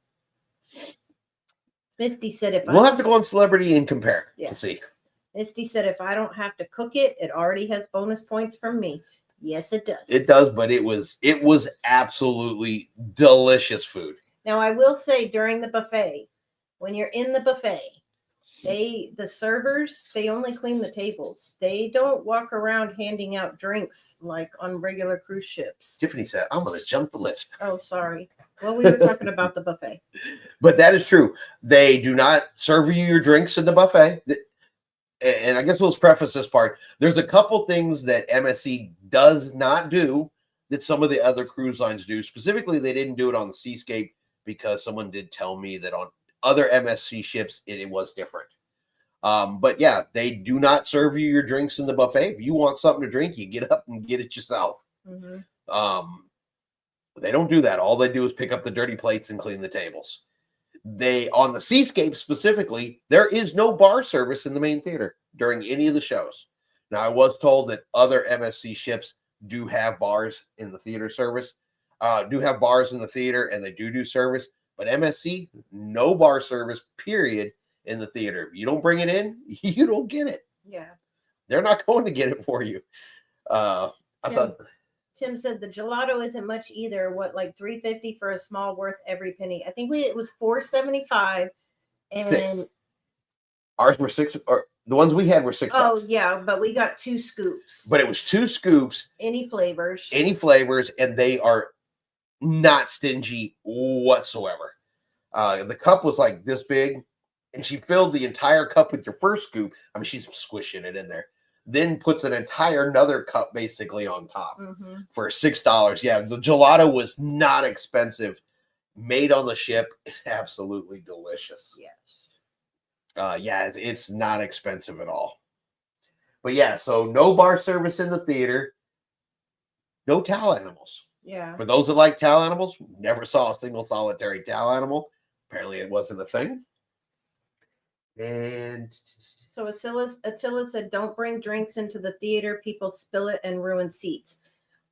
Misty said,
we'll have to go on celebrity and compare to see.
Misty said, if I don't have to cook it, it already has bonus points from me. Yes, it does.
It does, but it was absolutely delicious food.
Now, I will say during the buffet, when you're in the buffet, the servers, they only clean the tables. They don't walk around handing out drinks like on regular cruise ships.
Tiffany said, I'm going to jump the list.
Oh, sorry. Well, we were talking about the buffet.
But that is true. They do not serve you your drinks in the buffet. And I guess let's preface this part. There's a couple things that MSC does not do that some of the other cruise lines do. Specifically, they didn't do it on the Seascape because someone did tell me that on other MSC ships, it was different. But yeah, they do not serve you your drinks in the buffet. If you want something to drink, you get up and get it yourself. Mm-hmm. They don't do that. All they do is pick up the dirty plates and clean the tables. On the Seascape specifically, there is no bar service in the main theater during any of the shows. Now, I was told that other MSC ships do have bars in the theater service, do have bars in the theater, and they do service. But MSC, no bar service, period, in the theater. If you don't bring it in, you don't get it.
Yeah.
They're not going to get it for you.
Tim said the gelato isn't much either. What, like $3.50 for a small, worth every penny? I think it was $4.75, and
ours were $6, or the ones we had were $6.
Oh yeah, but we got 2 scoops.
But it was 2 scoops,
any flavors,
and they are not stingy whatsoever. The cup was like this big, and she filled the entire cup with your first scoop. I mean, she's squishing it in there. Then puts an entire another cup basically on top for $6. Yeah, the gelato was not expensive. Made on the ship, absolutely delicious.
Yes.
Yeah, it's not expensive at all. But yeah, so no bar service in the theater. No towel animals.
Yeah.
For those that like towel animals, never saw a single solitary towel animal. Apparently it wasn't a thing. And
so Attila said, don't bring drinks into the theater. People spill it and ruin seats.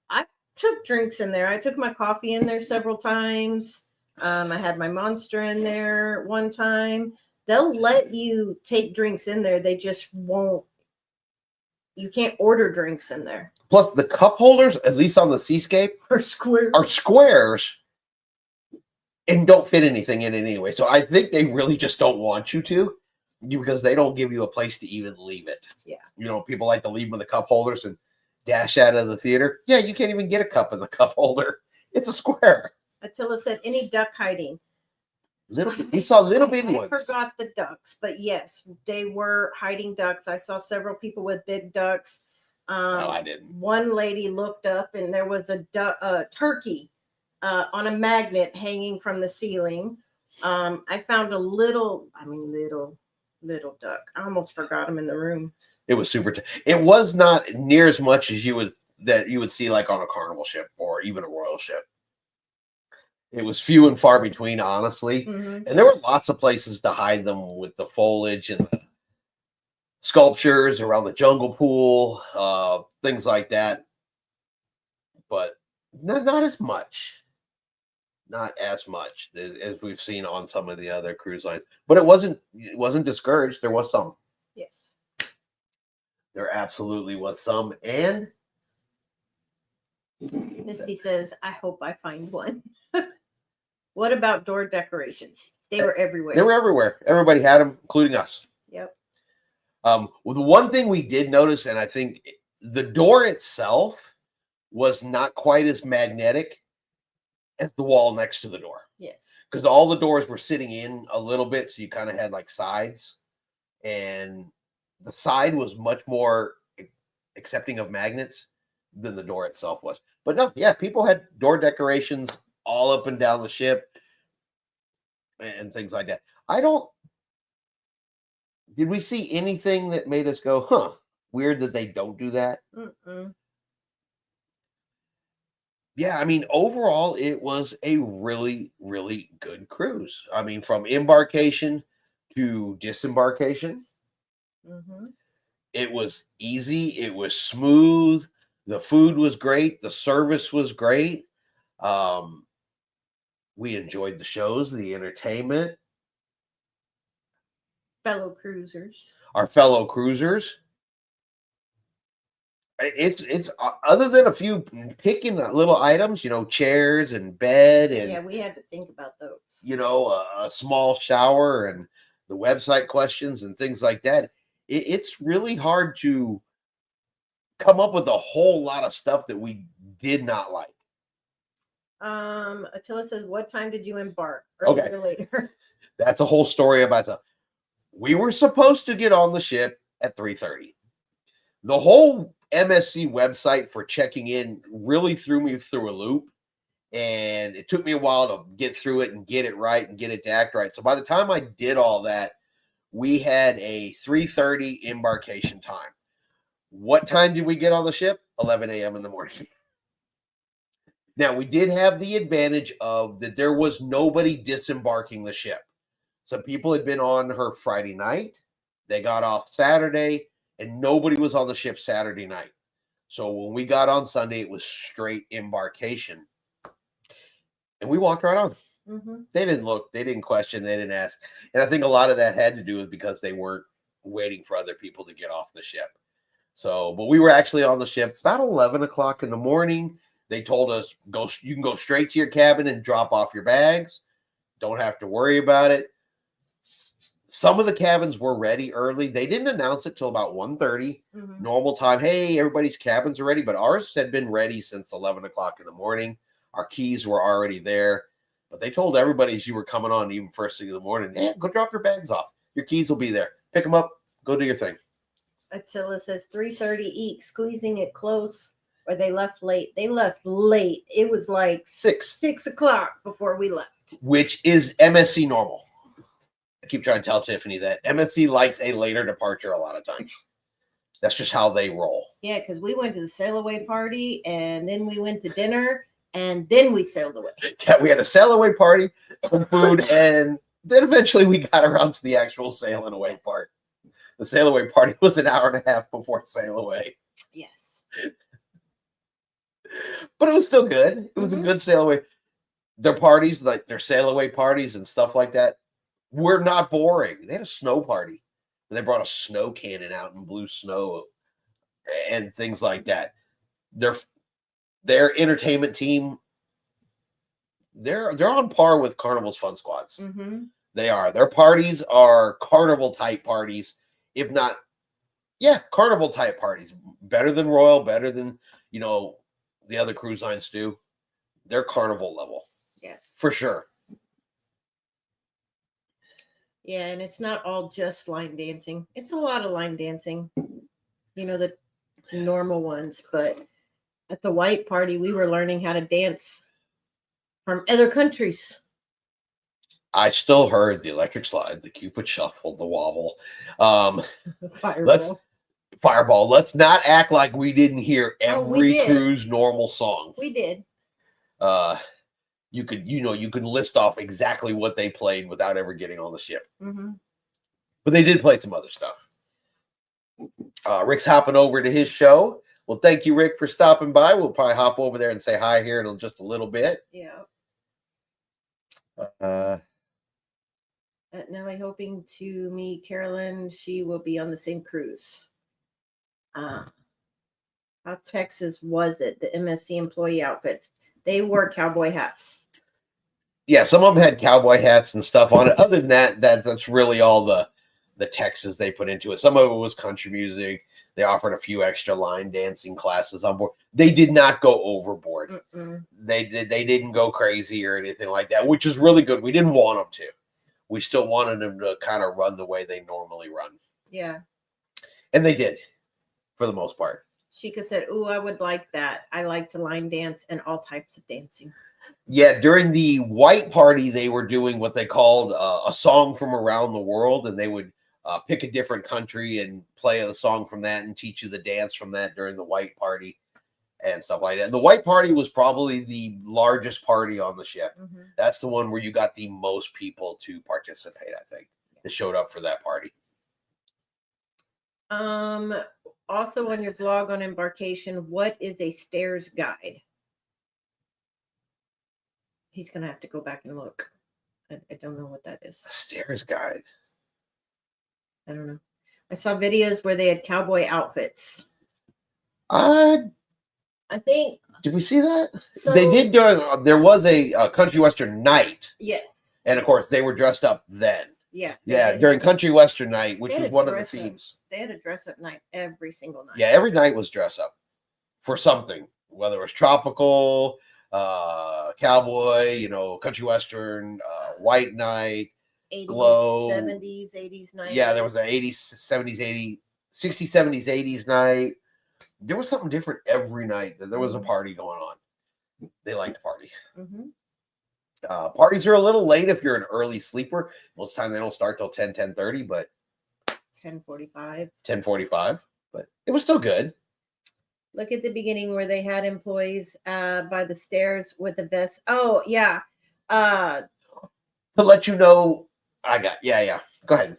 I took drinks in there. I took my coffee in there several times. I had my Monster in there one time. They'll let you take drinks in there. They just won't. You can't order drinks in there.
Plus, the cup holders, at least on the Seascape,
are
squares and don't fit anything in it anyway. So I think they really just don't want you to, because they don't give you a place to even leave it.
Yeah.
People like to leave them in the cup holders and dash out of the theater. Yeah, you can't even get a cup in the cup holder. It's a square.
Attila said, any duck hiding?
We saw little bitty ones.
I forgot the ducks, but yes, they were hiding ducks. I saw several people with big ducks.
No, I didn't.
One lady looked up and there was a turkey on a magnet hanging from the ceiling. I found a little duck. I almost forgot him in the room.
It was super. It was not near as much as you would see like on a Carnival ship or even a Royal ship. It was few and far between, honestly. And there were lots of places to hide them with the foliage and the sculptures around the jungle pool, things like that. But not as much. Not as much as we've seen on some of the other cruise lines. But it wasn't discouraged. There was some.
Yes.
There absolutely was some. And
Misty says, I hope I find one. What about door decorations? They were everywhere.
They were everywhere. Everybody had them, including us.
Yep.
Well, the one thing we did notice, and I think the door itself was not quite as magnetic as the wall next to the door.
Yes.
Because all the doors were sitting in a little bit, so you kind of had like sides, and the side was much more accepting of magnets than the door itself was. But no, yeah, people had door decorations all up and down the ship and things like that. Did we see anything that made us go, huh, weird that they don't do that?
Mm-mm.
Yeah, I mean, overall, it was a really, really good cruise. I mean, from embarkation to disembarkation,
Mm-hmm.
it was easy. It was smooth. The food was great. The service was great. We enjoyed the shows, the entertainment.
Fellow cruisers.
Our fellow cruisers. It's other than a few picking little items, chairs and bed and
Yeah, we had to think about those.
a small shower and the website questions and things like that. It's really hard to come up with a whole lot of stuff that we did not like.
Attila says, what time did you embark?
Okay.
Earlier or later?
That's a whole story about that. We were supposed to get on the ship at 3:30. The whole MSC website for checking in really threw me through a loop, and it took me a while to get through it and get it right and get it to act right. So by the time I did all that, we had a 3:30 embarkation time. What time did we get on the ship? 11 a.m. in the morning. Now, we did have the advantage of that there was nobody disembarking the ship. Some people had been on her Friday night. They got off Saturday, and nobody was on the ship Saturday night. So when we got on Sunday, it was straight embarkation. And we walked right on.
Mm-hmm.
They didn't look, they didn't question, they didn't ask. And I think a lot of that had to do with because they weren't waiting for other people to get off the ship. So, but we were actually on the ship about 11 o'clock in the morning. They told us, you can go straight to your cabin and drop off your bags. Don't have to worry about it. Some of the cabins were ready early. They didn't announce it till about 1:30 normal time. Hey, everybody's cabins are ready, but ours had been ready since 11 o'clock in the morning. Our keys were already there, but they told everybody as you were coming on, even first thing in the morning, go drop your bags off. Your keys will be there. Pick them up. Go do your thing.
Attila says 3:30 eek, squeezing it close, or they left late. They left late. It was like 6 o'clock before we left,
which is MSC normal. I keep trying to tell Tiffany that MSC likes a later departure a lot of times. That's just how they roll.
Yeah, because we went to the sail away party, and then we went to dinner, and then we sailed away.
Yeah, we had a sail away party, some food, and then eventually we got around to the actual sailing away part. The sail away party was an hour and a half before sail away.
Yes.
But it was still good. It was a good sail away. Their parties, like their sail away parties and stuff like that, were not boring. They had a snow party. They brought a snow cannon out and blew snow and things like that. Their entertainment team, they're on par with Carnival's Fun Squads.
Mm-hmm.
They are. Their parties are Carnival type parties, if not, Carnival type parties. Better than Royal, better than the other cruise lines do. They're Carnival level.
Yes,
for sure.
Yeah, and it's not all just line dancing. It's a lot of line dancing, the normal ones. But at the white party, we were learning how to dance from other countries.
I still heard the electric slide, the Cupid shuffle, the wobble. Fireball. Let's not act like we didn't hear every cruise normal song.
We did.
You could list off exactly what they played without ever getting on the ship.
Mm-hmm.
But they did play some other stuff. Rick's hopping over to his show. Well, thank you, Rick, for stopping by. We'll probably hop over there and say hi here in just a little bit.
Yeah. Nellie hoping to meet Carolyn. She will be on the same cruise. How Texas was it? The MSC employee outfits. They wore cowboy hats. Yeah,
some of them had cowboy hats and stuff on it. Other than that, that's really all the the Texas they put into it. Some of it was country music. They offered a few extra line dancing classes on board. They did not go overboard. They didn't go crazy or anything like that, which is really good. We didn't want them to. We still wanted them to kind of run the way they normally run.
Yeah.
And they did, for the most part.
Sheikah said, "Ooh, I would like that. I like to line dance and all types of dancing."
Yeah, during the white party, they were doing what they called a song from around the world, and they would pick a different country and play a song from that and teach you the dance from that during the white party and stuff like that. And the white party was probably the largest party on the ship. That's the one where you got the most people to participate, I think, that showed up for that party.
Also on your blog on embarkation, what is a stairs guide? He's going to have to go back and look. I don't know what that is.
A stairs guide.
I don't know. I saw videos where they had cowboy outfits.
I
think.
Did we see that?
So,
they did there was a country western night.
Yes.
And of course they were dressed up then.
Yeah.
Yeah, during country western night, which was one of the themes.
They had a dress up night every single night.
Yeah, every night was dress up for something, whether it was tropical, cowboy, country western, white night,
80s,
glow,
70s, 80s night.
Yeah, there was an 80s, 70s, 80s, 60s, 70s, 80s night. There was something different every night. That there was a party going on. They liked to party. Parties are a little late if you're an early sleeper. Most of the time they don't start till 10:30, but
10:45.
10:45, but it was still good.
Look at the beginning where they had employees by the stairs with the vest. Oh, yeah.
To let you know, yeah. Go ahead.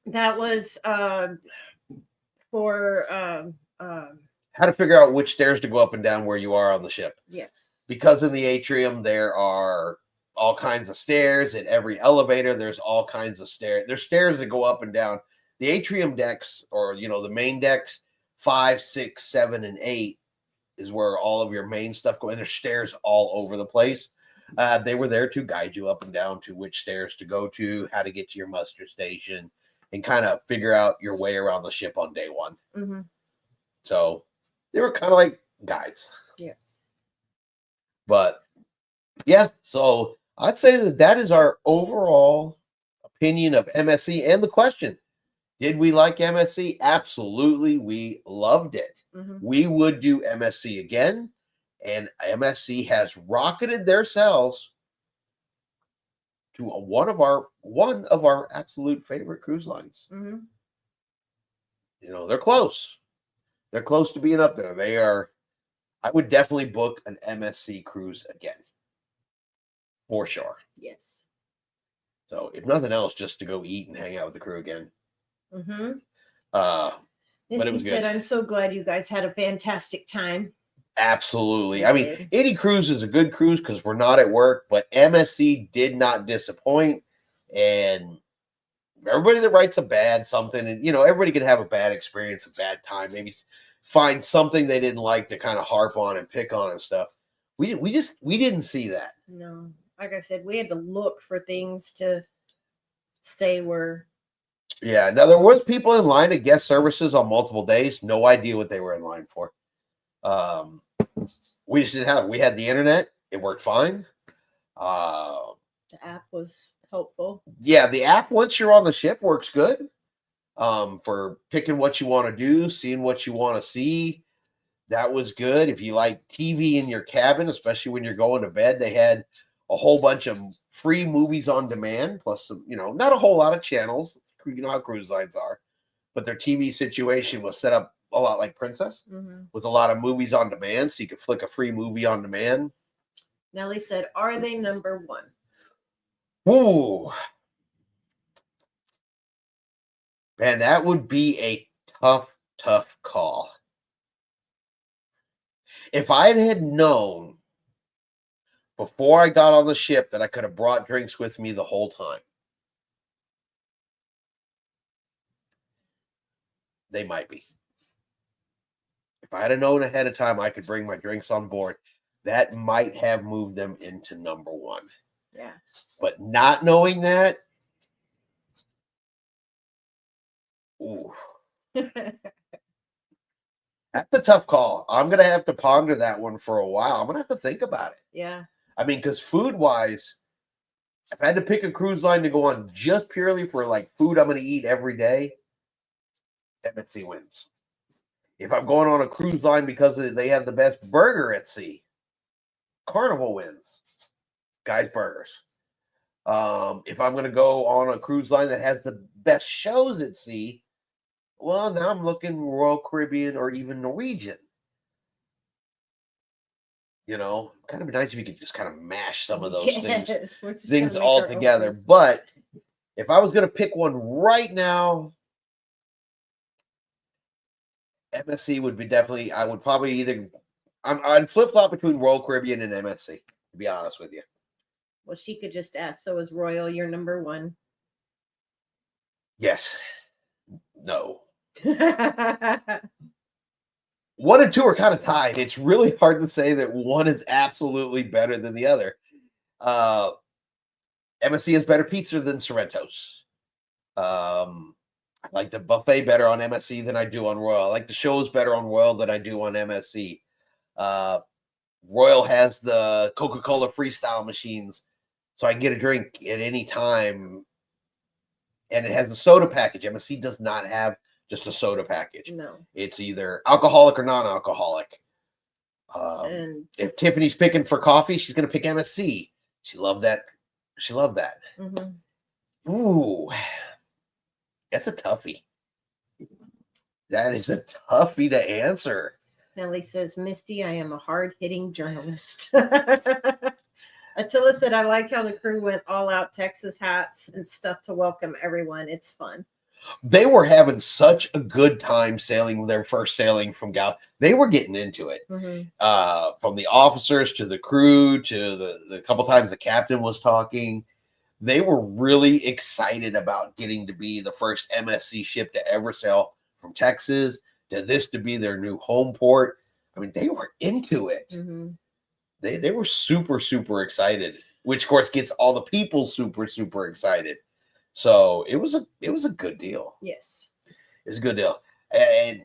That was for
how to figure out which stairs to go up and down where you are on the ship.
Yes.
Because in the atrium, there are all kinds of stairs. In every elevator, there's all kinds of stairs. There's stairs that go up and down. The atrium decks, or the main decks, 5, 6, 7, and 8 is where all of your main stuff goes. And there's stairs all over the place. They were there to guide you up and down to which stairs to go to, how to get to your muster station, and kind of figure out your way around the ship on day one. So they were kind of like guides.
Yeah.
But yeah, so I'd say that is our overall opinion of MSC. And the question, did we like MSC? Absolutely. We loved it. We would do MSC again. And MSC has rocketed themselves to one of our absolute favorite cruise lines. They're close. They're close to being up there. They are. I would definitely book an MSC cruise again. For sure.
Yes.
So if nothing else, just to go eat and hang out with the crew again. But it was good.
I'm so glad you guys had a fantastic time.
Absolutely. I mean, any cruise is a good cruise because we're not at work, but MSC did not disappoint. And everybody that writes a bad something, and everybody can have a bad experience, a bad time, maybe find something they didn't like to kind of harp on and pick on and stuff. We didn't see that.
No. Like I said, we had to look for things to say were.
Yeah. Now there was people in line at guest services on multiple days. No idea what they were in line for. We just didn't have it. We had the internet. It worked fine.
The app was helpful.
Yeah, the app, once you're on the ship, works good. For picking what you want to do, seeing what you want to see. That was good. If you like TV in your cabin, especially when you're going to bed, they had a whole bunch of free movies on demand, plus some, not a whole lot of channels. You know how cruise lines are, but their TV situation was set up a lot like Princess, with a lot of movies on demand, so you could flick a free movie on demand.
Nellie said, "Are they number one?"
Ooh, man, that would be a tough call. If I had known before I got on the ship that I could have brought drinks with me the whole time, they might be. If I had known ahead of time I could bring my drinks on board, that might have moved them into number one.
Yeah.
But not knowing that, Ooh, that's a tough call. I'm gonna have to ponder that one for a while. I'm gonna have to think about it.
Yeah.
I mean, because food wise, if I had to pick a cruise line to go on just purely for like food I'm gonna eat every day, MSC wins. If I'm going on a cruise line because they have the best burger at sea, Carnival wins. Guys Burgers. If I'm going to go on a cruise line that has the best shows at sea, well, now I'm looking Royal Caribbean or even Norwegian. You know, kind of nice if you could just kind of mash some of those things all together. But if I was going to pick one right now, MSC would be definitely. I would probably I'd flip flop between Royal Caribbean and MSC. To be honest with you.
Well, she could just ask. So is Royal your number one?
Yes. No. 1 and 2 are kind of tied. It's really hard to say that one is absolutely better than the other. MSC has better pizza than Sorrento's. I like the buffet better on MSC than I do on Royal. I like the shows better on Royal than I do on MSC. Royal has the Coca-Cola freestyle machines, so I can get a drink at any time. And it has a soda package. MSC does not have just a soda package.
No.
It's either alcoholic or non-alcoholic.
And
if Tiffany's picking for coffee, she's going to pick MSC. She loved that. She loved that.
Mm-hmm.
Ooh, that's a toughie. That is a toughie to answer.
Nellie says, Misty, I am a hard-hitting journalist. Attila said, I like how the crew went all out Texas hats and stuff to welcome everyone. It's fun.
They were having such a good time sailing their first sailing from Gal. They were getting into it.
Mm-hmm.
From the officers to the crew to the couple times the captain was talking. They were really excited about getting to be the first MSC ship to ever sail from Texas to this to be their new home port. I mean, they were into it.
Mm-hmm.
They were super, super excited, which of course gets all the people super, super excited. So it was a good deal.
Yes.
It's a good deal. And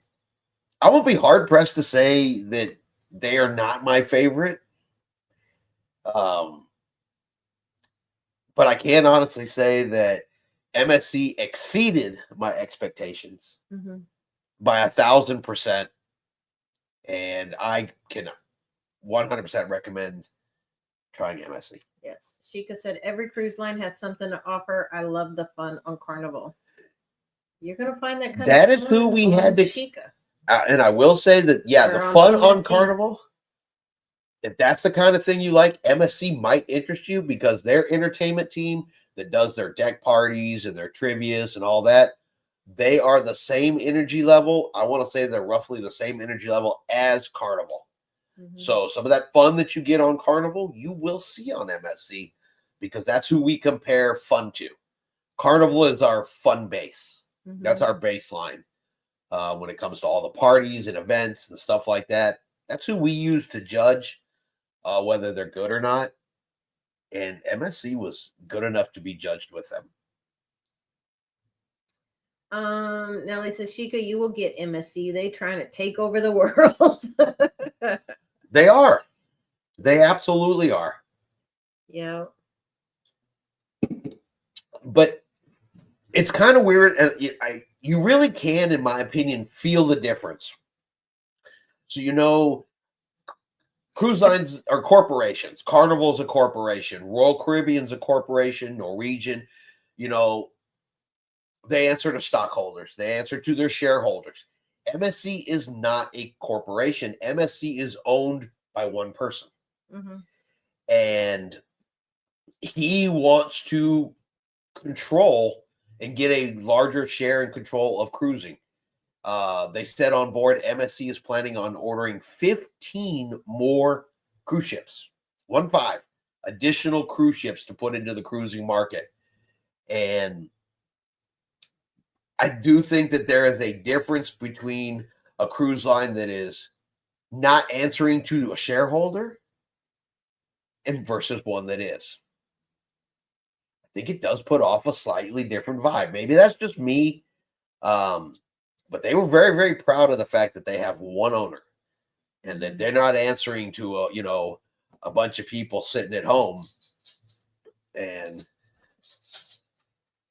I won't be hard pressed to say that they are not my favorite. But I can honestly say that MSC exceeded my expectations by 1,000%. And I can 100% recommend trying MSC.
Yes. Sheikah said, every cruise line has something to offer. I love the fun on Carnival. You're going to find that
That is who we had to.
Sheikah.
And I will say that, yeah, the fun on Carnival, if that's the kind of thing you like, MSC might interest you because their entertainment team that does their deck parties and their trivias and all that, they are the same energy level. I want to say they're roughly the same energy level as Carnival. So some of that fun that you get on Carnival, you will see on MSC because that's who we compare fun to. Carnival is our fun base. That's our baseline when it comes to all the parties and events and stuff like that. That's who we use to judge whether they're good or not. And MSC was good enough to be judged with them.
Nellie says, Sheikah, you will get MSC. They trying to take over the world.
They are. They absolutely are.
Yeah.
But it's kind of weird. And you really can, in my opinion, feel the difference. So, you know, cruise lines are corporations. Carnival's a corporation. Royal Caribbean's a corporation. Norwegian, you know, they answer to stockholders. They answer to their shareholders. MSC is not a corporation. MSC is owned by one person. And he wants to control and get a larger share and control of cruising. They said on board, MSC is planning on ordering 15 more cruise ships. 15 additional cruise ships to put into the cruising market. And I do think that there is a difference between a cruise line that is not answering to a shareholder and versus one that is. I think it does put off a slightly different vibe. Maybe that's just me. But they were very, very proud of the fact that they have one owner and that they're not answering to a bunch of people sitting at home. And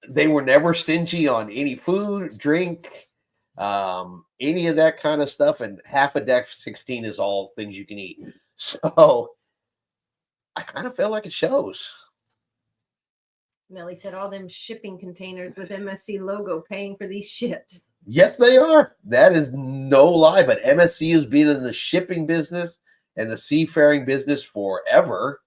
they were never stingy on any food, drink, any of that kind of stuff. And half a deck 16 is all things you can eat. So I kind of feel like it shows.
Nellie said all them shipping containers with MSC logo paying for these ships.
Yes, they are. That is no lie. But MSC has been in the shipping business and the seafaring business forever.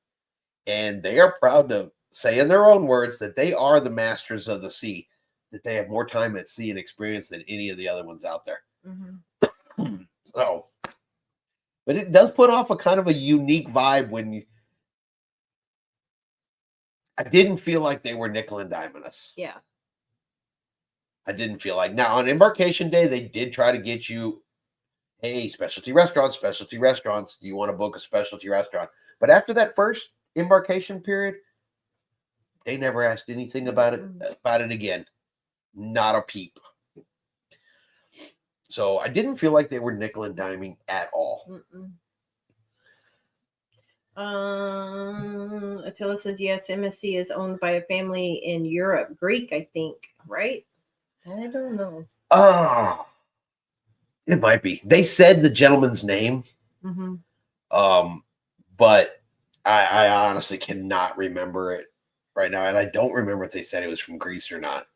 And they are proud to say in their own words that they are the masters of the sea, that they have more time at sea and experience than any of the other ones out there. Mm-hmm. So, but it does put off a kind of a unique vibe when I didn't feel like they were nickel and diming us.
Yeah.
I didn't feel like. Now, on embarkation day, they did try to get you, hey, specialty restaurants. Do you want to book a specialty restaurant? But after that first embarkation period, they never asked anything about it again. Not a peep. So I didn't feel like they were nickel and diming at all.
Attila says yes. MSC is owned by a family in Europe, Greek, I think, right? I don't know.
It might be. They said the gentleman's name, but I honestly cannot remember it right now, and I don't remember if they said it was from Greece or not.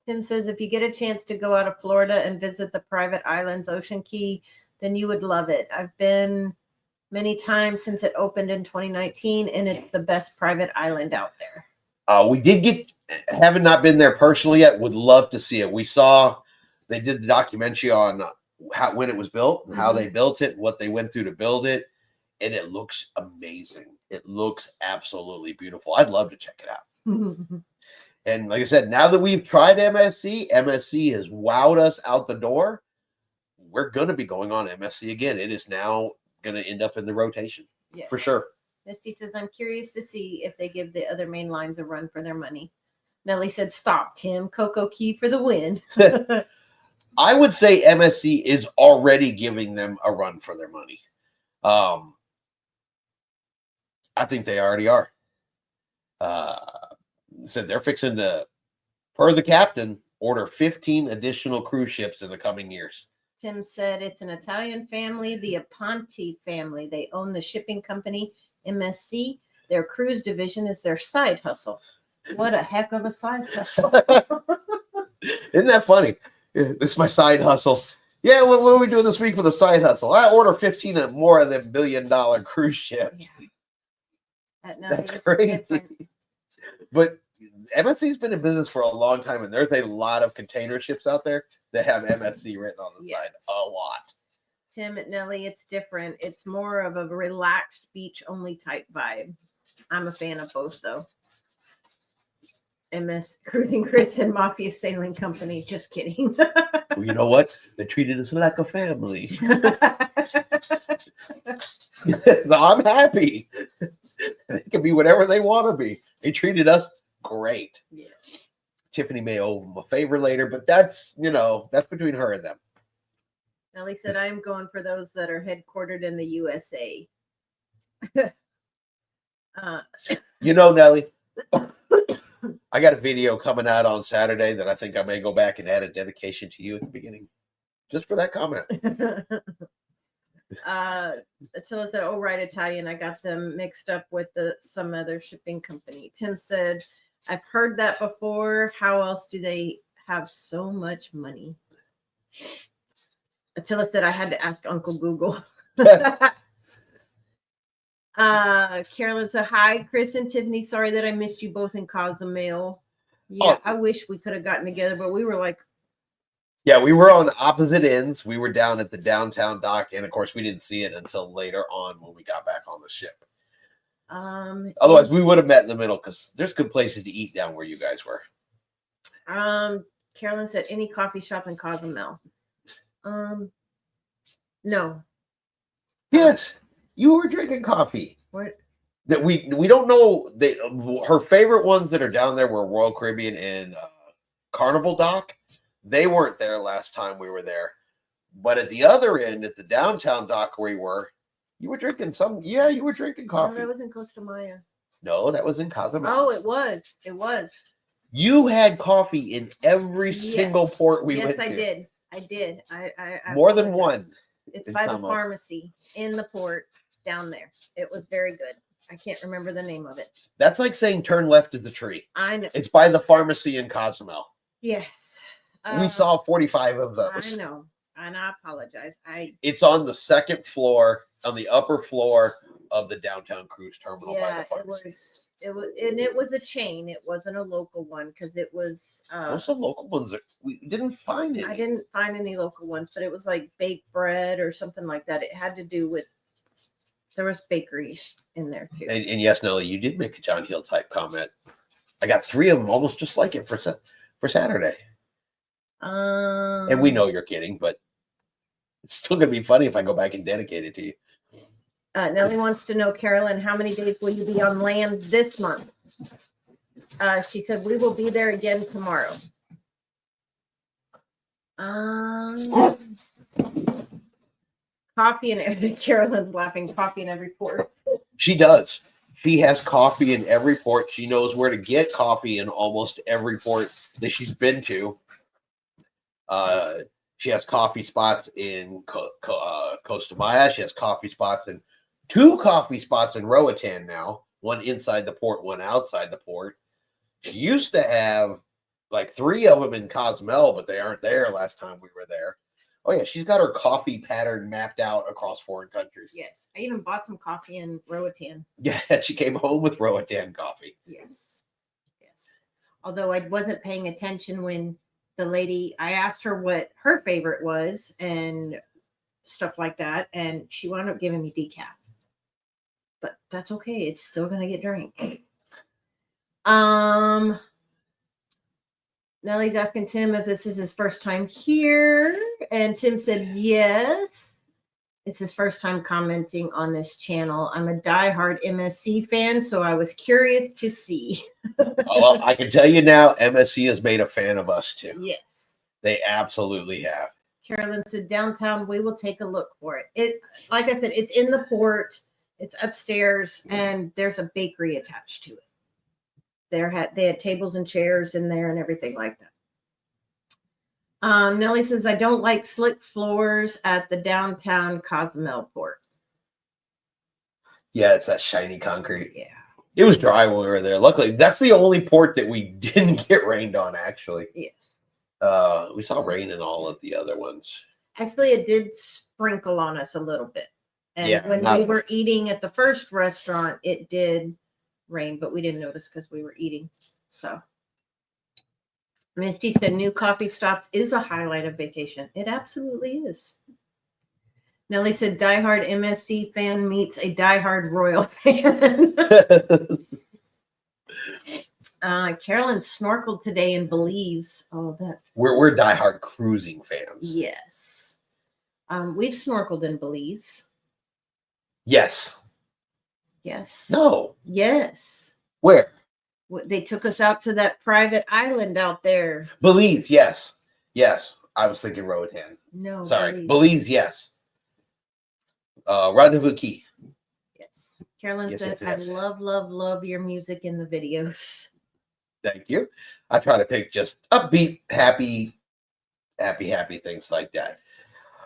Tim says if you get a chance to go out of Florida and visit the private islands, Ocean Key, then you would love it. I've been many times since it opened in 2019, and it's the best private island out there.
We did haven't not been there personally yet. Would love to see it. We saw they did the documentary on when it was built and how they built it, what they went through to build it, and it looks amazing. It looks absolutely beautiful. I'd love to check it out. And like I said, now that we've tried MSC has wowed us out the door. We're going to be going on MSC again. It is now going to end up in the rotation for sure.
Misty says, I'm curious to see if they give the other main lines a run for their money. Nellie said, stop, Tim. Coco Key for the win.
I would say MSC is already giving them a run for their money. I think they already are. Said they're fixing to, per the captain, order 15 additional cruise ships in the coming years.
Tim said it's an Italian family, the Aponti family. They own the shipping company, MSC. Their cruise division is their side hustle. What a heck of a side hustle.
Isn't that funny? This is my side hustle. Yeah, what are we doing this week with a side hustle? I order 15 and more of them $1 billion cruise ships. Yeah. That's crazy. But MSC's been in business for a long time, and there's a lot of container ships out there that have MSC written on the side. A lot.
Tim and Nellie, it's different. It's more of a relaxed beach-only type vibe. I'm a fan of both, though. MS Cruising Chris and Mafia Sailing Company. Just kidding.
Well, you know what? They treated us like a family. So I'm happy. They can be whatever they want to be. They treated us great. Yeah. Tiffany may owe them a favor later, but that's between her and them.
Nellie said, I'm going for those that are headquartered in the USA.
Nellie, I got a video coming out on Saturday that I think I may go back and add a dedication to you at the beginning, just for that comment.
Attila said, oh, right, Italian. I got them mixed up with some other shipping company. Tim said, I've heard that before. How else do they have so much money? Attila said, I had to ask Uncle Google. Carolyn said, hi, Chris and Tiffany. Sorry that I missed you both in Cozumel. Yeah, I wish we could have gotten together, but we were like,
yeah, we were on opposite ends. We were down at the downtown dock, and of course, we didn't see it until later on when we got back on the ship. Otherwise, we would have met in the middle because there's good places to eat down where you guys were.
Carolyn said, any coffee shop in Cozumel? No.
Yes, you were drinking coffee.
What?
That we don't know. Her favorite ones that are down there were Royal Caribbean and Carnival Dock. They weren't there last time we were there. But at the other end, at the downtown dock where you were drinking you were drinking
No,
coffee.
that was in Costa Maya.
No, that was in Cozumel.
Oh, it was. It was.
You had coffee in every single port we went to.
Yes, I did. I
More than one.
It's by the pharmacy in the port down there. It was very good. I can't remember the name of it.
That's like saying turn left at the tree.
I know.
It's by the pharmacy in Cozumel.
Yes.
We saw 45 of those.
I know. And I apologize.
It's on the second floor, on the upper floor of the downtown cruise terminal by the pharmacy.
It was a chain. It wasn't a local one because it was
most of the local ones we didn't find any.
I didn't find any local ones, but it was like baked bread or something like that. It had to do with there was bakery in there too.
And yes, Nelly, you did make a John Hill type comment. I got 3 of them almost just like it for Saturday. And we know you're kidding, but it's still gonna be funny if I go back and dedicate it to you.
Nellie wants to know, Carolyn, how many days will you be on land this month? She said we will be there again tomorrow. Coffee in Carolyn's laughing. Coffee in every port.
She does. She has coffee in every port. She knows where to get coffee in almost every port that she's been to. She has coffee spots in Costa Maya. She has coffee spots in 2 coffee spots in Roatan now. One inside the port, one outside the port. She used to have like 3 of them in Cozumel, but they aren't there last time we were there. Oh yeah, she's got her coffee pattern mapped out across foreign countries.
Yes, I even bought some coffee in Roatan.
Yeah, she came home with Roatan coffee.
Yes. Although I wasn't paying attention when the lady, I asked her what her favorite was and stuff like that, and she wound up giving me decaf. But that's okay. It's still gonna get drank. Nellie's asking Tim if this is his first time here, and Tim said yes. It's his first time commenting on this channel. I'm a diehard MSC fan, so I was curious to see.
Well, I can tell you now, MSC has made a fan of us too.
Yes.
They absolutely have.
Carolyn said, downtown, we will take a look for it. Like I said, it's in the port, it's upstairs, and there's a bakery attached to it. They had tables and chairs in there and everything like that. Nellie says, I don't like slick floors at the downtown Cozumel port.
Yeah, it's that shiny concrete.
Yeah.
It was dry when we were there. Luckily, that's the only port that we didn't get rained on, actually.
Yes.
We saw rain in all of the other ones.
Actually, it did sprinkle on us a little bit. And when we were eating at the first restaurant, it did rain, but we didn't notice because we were eating. So Misty said new coffee stops is a highlight of vacation. It absolutely is. Nellie said diehard MSC fan meets a diehard Royal fan. Carolyn snorkeled today in Belize. Oh, that
we're diehard cruising fans.
Yes. We've snorkeled in Belize.
Yes.
Yes.
No.
Yes.
Where?
They took us out to that private island out there.
Belize, yes. Yes. I was thinking Roatan.
No.
Sorry. Belize, yes. Rendezvous Key.
Yes. Carolyn said,
yes.
I love your music in the videos.
Thank you. I try to pick just upbeat, happy things like that.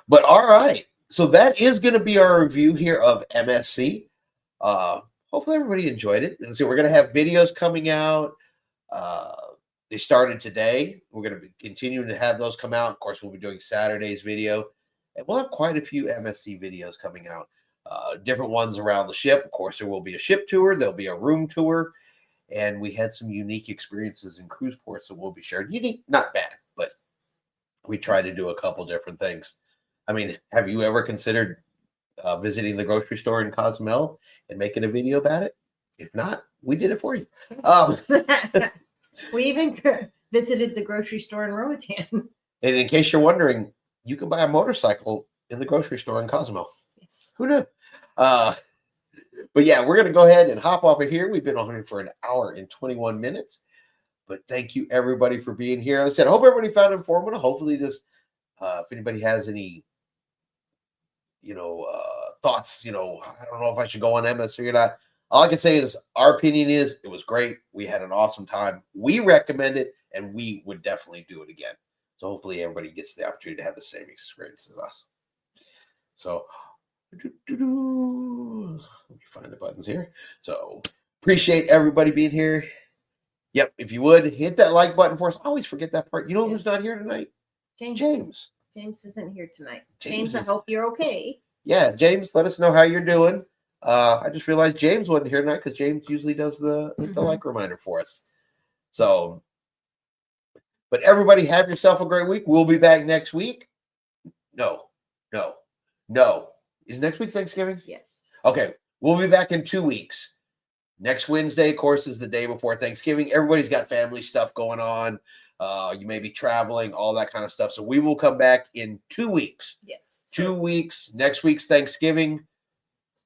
But all right. So that is going to be our review here of MSC. Hopefully everybody enjoyed it. And so we're going to have videos coming out. They started today. We're going to be continuing to have those come out. Of course, we'll be doing Saturday's video. And we'll have quite a few MSC videos coming out. Different ones around the ship. Of course, there will be a ship tour. There'll be a room tour. And we had some unique experiences in cruise ports that we'll be sharing. Unique, not bad, but we tried to do a couple different things. I mean, have you ever considered visiting the grocery store in Cozumel and making a video about it? If not, we did it for you.
We even visited the grocery store in Roatan.
And in case you're wondering, you can buy a motorcycle in the grocery store in Cozumel.
Yes.
Who knew? But yeah, we're going to go ahead and hop off of here. We've been on here for 1 hour and 21 minutes. But thank you everybody for being here. Like I said, I hope everybody found it informative. Hopefully this, if anybody has any, thoughts, I don't know if I should go on MSC or not. All I can say is our opinion is it was great. We had an awesome time. We recommend it, and we would definitely do it again. So hopefully everybody gets the opportunity to have the same experience as us. So let me find the buttons here. So appreciate everybody being here. Yep, if you would hit that like button for us. I always forget that part. You know who's not here tonight? James.
James isn't here tonight. James, I hope you're okay.
Yeah, James, let us know how you're doing. I just realized James wasn't here tonight because James usually does the like reminder for us. So, but everybody have yourself a great week. We'll be back next week. No. Is next week Thanksgiving?
Yes.
Okay, we'll be back in 2 weeks. Next Wednesday, of course, is the day before Thanksgiving. Everybody's got family stuff going on. You may be traveling, all that kind of stuff. So we will come back in 2 weeks.
Yes.
2 weeks. Next week's Thanksgiving.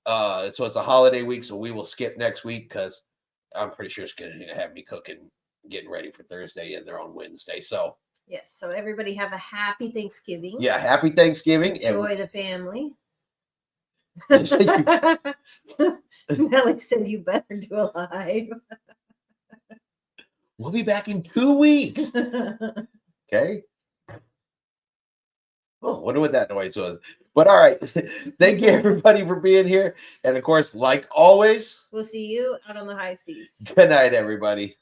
So it's a holiday week, so we will skip next week because I'm pretty sure it's going to have me cooking, getting ready for Thursday and they're on Wednesday. So
yes. So everybody have a happy Thanksgiving.
yeah, happy Thanksgiving.
Enjoy the family. Nelly said you better do a live.
We'll be back in 2 weeks. Okay. Oh, wonder what that noise was. But all right. Thank you everybody for being here. And of course, like always,
we'll see you out on the high seas.
Good night, everybody.